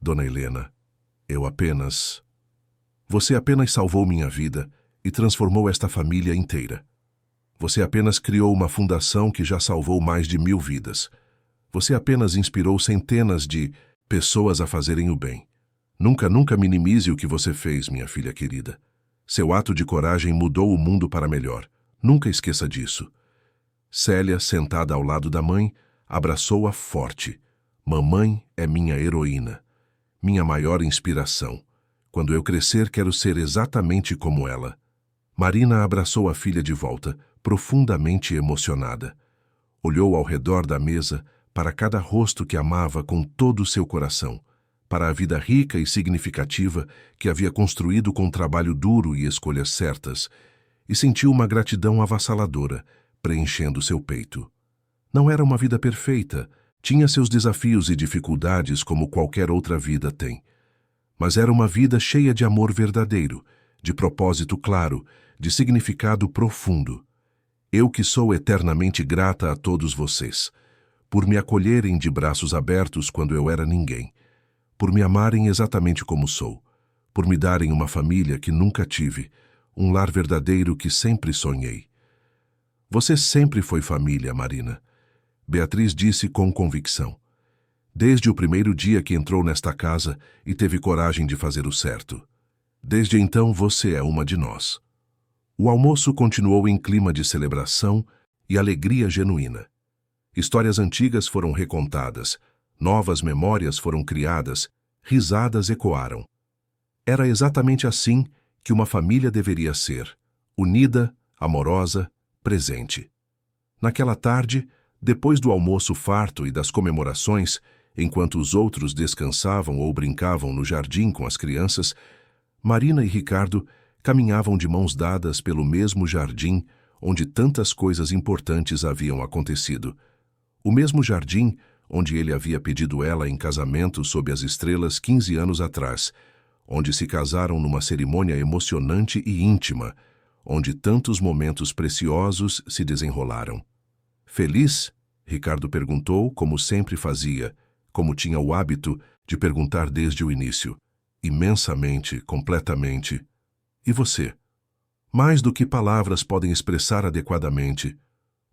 Dona Helena, Você apenas salvou minha vida e transformou esta família inteira. Você apenas criou uma fundação que já salvou mais de 1000 vidas. Você apenas inspirou centenas de pessoas a fazerem o bem. Nunca minimize o que você fez, minha filha querida. Seu ato de coragem mudou o mundo para melhor. Nunca esqueça disso. Célia, sentada ao lado da mãe, abraçou-a forte. Mamãe é minha heroína, minha maior inspiração. Quando eu crescer, quero ser exatamente como ela. Marina abraçou a filha de volta, profundamente emocionada. Olhou ao redor da mesa para cada rosto que amava com todo o seu coração, para a vida rica e significativa que havia construído com trabalho duro e escolhas certas, e sentiu uma gratidão avassaladora, preenchendo seu peito. Não era uma vida perfeita, tinha seus desafios e dificuldades como qualquer outra vida tem. Mas era uma vida cheia de amor verdadeiro, de propósito claro, de significado profundo. Eu que sou eternamente grata a todos vocês, por me acolherem de braços abertos quando eu era ninguém, por me amarem exatamente como sou, por me darem uma família que nunca tive, um lar verdadeiro que sempre sonhei. Você sempre foi família, Marina. Beatriz disse com convicção. Desde o primeiro dia que entrou nesta casa e teve coragem de fazer o certo. Desde então você é uma de nós. O almoço continuou em clima de celebração e alegria genuína. Histórias antigas foram recontadas, novas memórias foram criadas, risadas ecoaram. Era exatamente assim que uma família deveria ser, unida, amorosa, presente. Naquela tarde, depois do almoço farto e das comemorações, enquanto os outros descansavam ou brincavam no jardim com as crianças, Marina e Ricardo caminhavam de mãos dadas pelo mesmo jardim onde tantas coisas importantes haviam acontecido. O mesmo jardim onde ele havia pedido ela em casamento sob as estrelas 15 anos atrás, onde se casaram numa cerimônia emocionante e íntima, onde tantos momentos preciosos se desenrolaram. Feliz? Ricardo perguntou, como sempre fazia, como tinha o hábito de perguntar desde o início. Imensamente, completamente. E você? Mais do que palavras podem expressar adequadamente.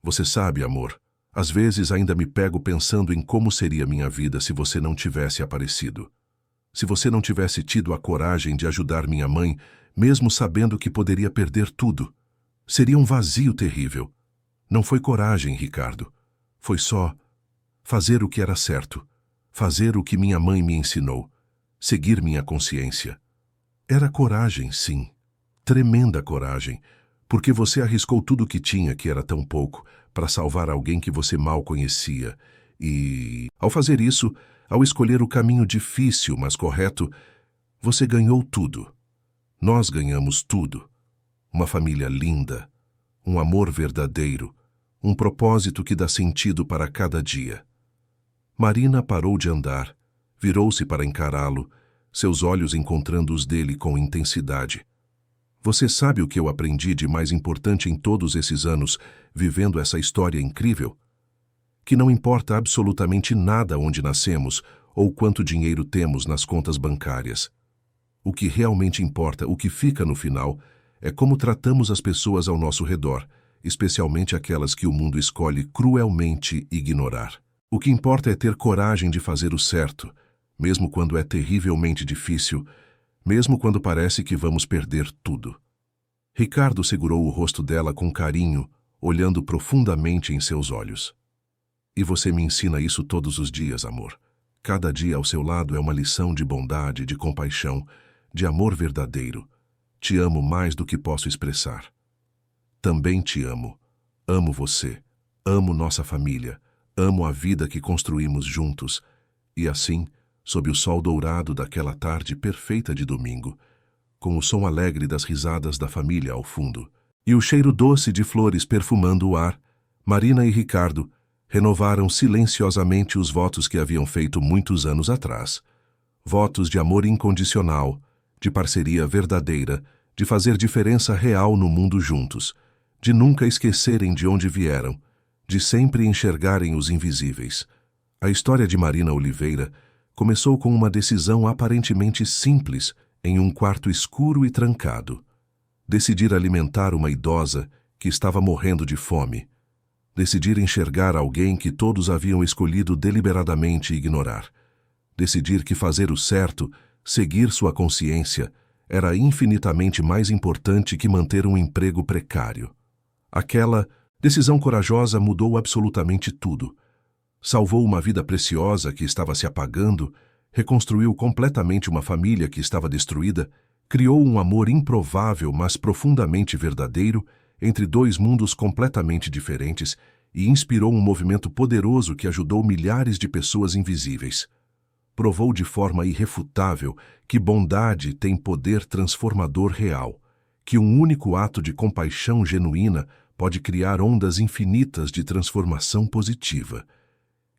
Você sabe, amor, às vezes ainda me pego pensando em como seria minha vida se você não tivesse aparecido. Se você não tivesse tido a coragem de ajudar minha mãe, mesmo sabendo que poderia perder tudo. Seria um vazio terrível. Não foi coragem, Ricardo. Foi só fazer o que era certo. Fazer o que minha mãe me ensinou. Seguir minha consciência. Era coragem, sim. Tremenda coragem. Porque você arriscou tudo o que tinha, que era tão pouco, para salvar alguém que você mal conhecia. E, ao fazer isso, ao escolher o caminho difícil, mas correto, você ganhou tudo. Nós ganhamos tudo. Uma família linda, um amor verdadeiro, um propósito que dá sentido para cada dia. Marina parou de andar, virou-se para encará-lo, seus olhos encontrando os dele com intensidade. Você sabe o que eu aprendi de mais importante em todos esses anos, vivendo essa história incrível? Que não importa absolutamente nada onde nascemos ou quanto dinheiro temos nas contas bancárias. O que realmente importa, o que fica no final, é como tratamos as pessoas ao nosso redor, especialmente aquelas que o mundo escolhe cruelmente ignorar. O que importa é ter coragem de fazer o certo, mesmo quando é terrivelmente difícil, mesmo quando parece que vamos perder tudo. Ricardo segurou o rosto dela com carinho, olhando profundamente em seus olhos. E você me ensina isso todos os dias, amor. Cada dia ao seu lado é uma lição de bondade, de compaixão, de amor verdadeiro. Te amo mais do que posso expressar. Também te amo. Amo você. Amo nossa família. Amo a vida que construímos juntos. E assim, sob o sol dourado daquela tarde perfeita de domingo, com o som alegre das risadas da família ao fundo, e o cheiro doce de flores perfumando o ar, Marina e Ricardo renovaram silenciosamente os votos que haviam feito muitos anos atrás. Votos de amor incondicional, de parceria verdadeira, de fazer diferença real no mundo juntos, de nunca esquecerem de onde vieram, de sempre enxergarem os invisíveis. A história de Marina Oliveira começou com uma decisão aparentemente simples em um quarto escuro e trancado. Decidir alimentar uma idosa que estava morrendo de fome. Decidir enxergar alguém que todos haviam escolhido deliberadamente ignorar. Decidir que fazer o certo, seguir sua consciência, era infinitamente mais importante que manter um emprego precário. Aquela decisão corajosa mudou absolutamente tudo. Salvou uma vida preciosa que estava se apagando, reconstruiu completamente uma família que estava destruída, criou um amor improvável, mas profundamente verdadeiro, entre dois mundos completamente diferentes e inspirou um movimento poderoso que ajudou milhares de pessoas invisíveis. Provou de forma irrefutável que bondade tem poder transformador real, que um único ato de compaixão genuína pode criar ondas infinitas de transformação positiva,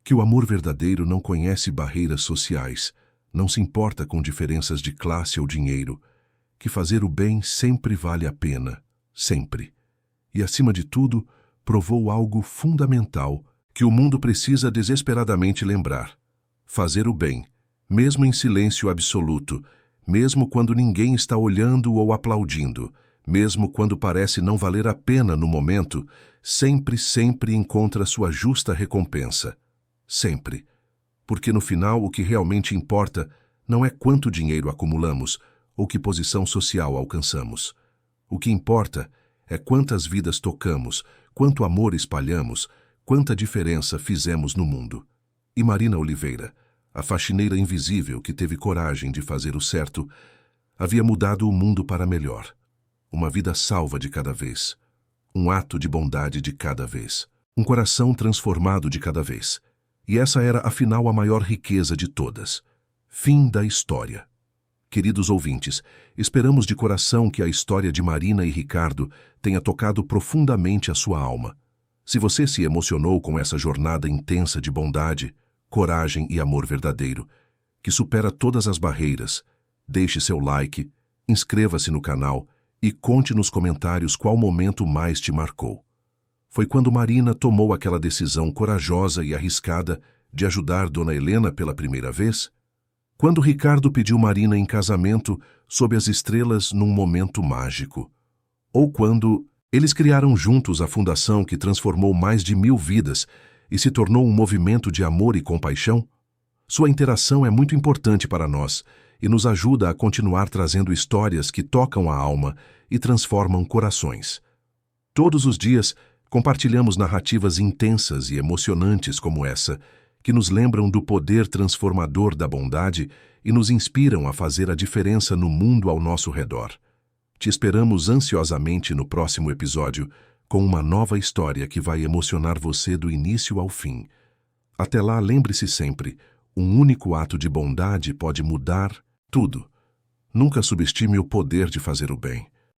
que o amor verdadeiro não conhece barreiras sociais, não se importa com diferenças de classe ou dinheiro, que fazer o bem sempre vale a pena, sempre. E, acima de tudo, provou algo fundamental que o mundo precisa desesperadamente lembrar. Fazer o bem, mesmo em silêncio absoluto, mesmo quando ninguém está olhando ou aplaudindo, mesmo quando parece não valer a pena no momento, sempre encontra sua justa recompensa. Sempre. Porque no final o que realmente importa não é quanto dinheiro acumulamos ou que posição social alcançamos. O que importa é quantas vidas tocamos, quanto amor espalhamos, quanta diferença fizemos no mundo. E Marina Oliveira, a faxineira invisível que teve coragem de fazer o certo, havia mudado o mundo para melhor. Uma vida salva de cada vez. Um ato de bondade de cada vez. Um coração transformado de cada vez. E essa era, afinal, a maior riqueza de todas. Fim da história. Queridos ouvintes, esperamos de coração que a história de Marina e Ricardo tenha tocado profundamente a sua alma. Se você se emocionou com essa jornada intensa de bondade, coragem e amor verdadeiro, que supera todas as barreiras, deixe seu like, inscreva-se no canal e conte nos comentários qual momento mais te marcou. Foi quando Marina tomou aquela decisão corajosa e arriscada de ajudar Dona Helena pela primeira vez? Quando Ricardo pediu Marina em casamento sob as estrelas num momento mágico? Ou quando eles criaram juntos a fundação que transformou mais de 1000 vidas e se tornou um movimento de amor e compaixão? Sua interação é muito importante para nós e nos ajuda a continuar trazendo histórias que tocam a alma e transformam corações. Todos os dias, compartilhamos narrativas intensas e emocionantes como essa, que nos lembram do poder transformador da bondade e nos inspiram a fazer a diferença no mundo ao nosso redor. Te esperamos ansiosamente no próximo episódio, com uma nova história que vai emocionar você do início ao fim. Até lá, lembre-se sempre, um único ato de bondade pode mudar tudo. Nunca subestime o poder de fazer o bem.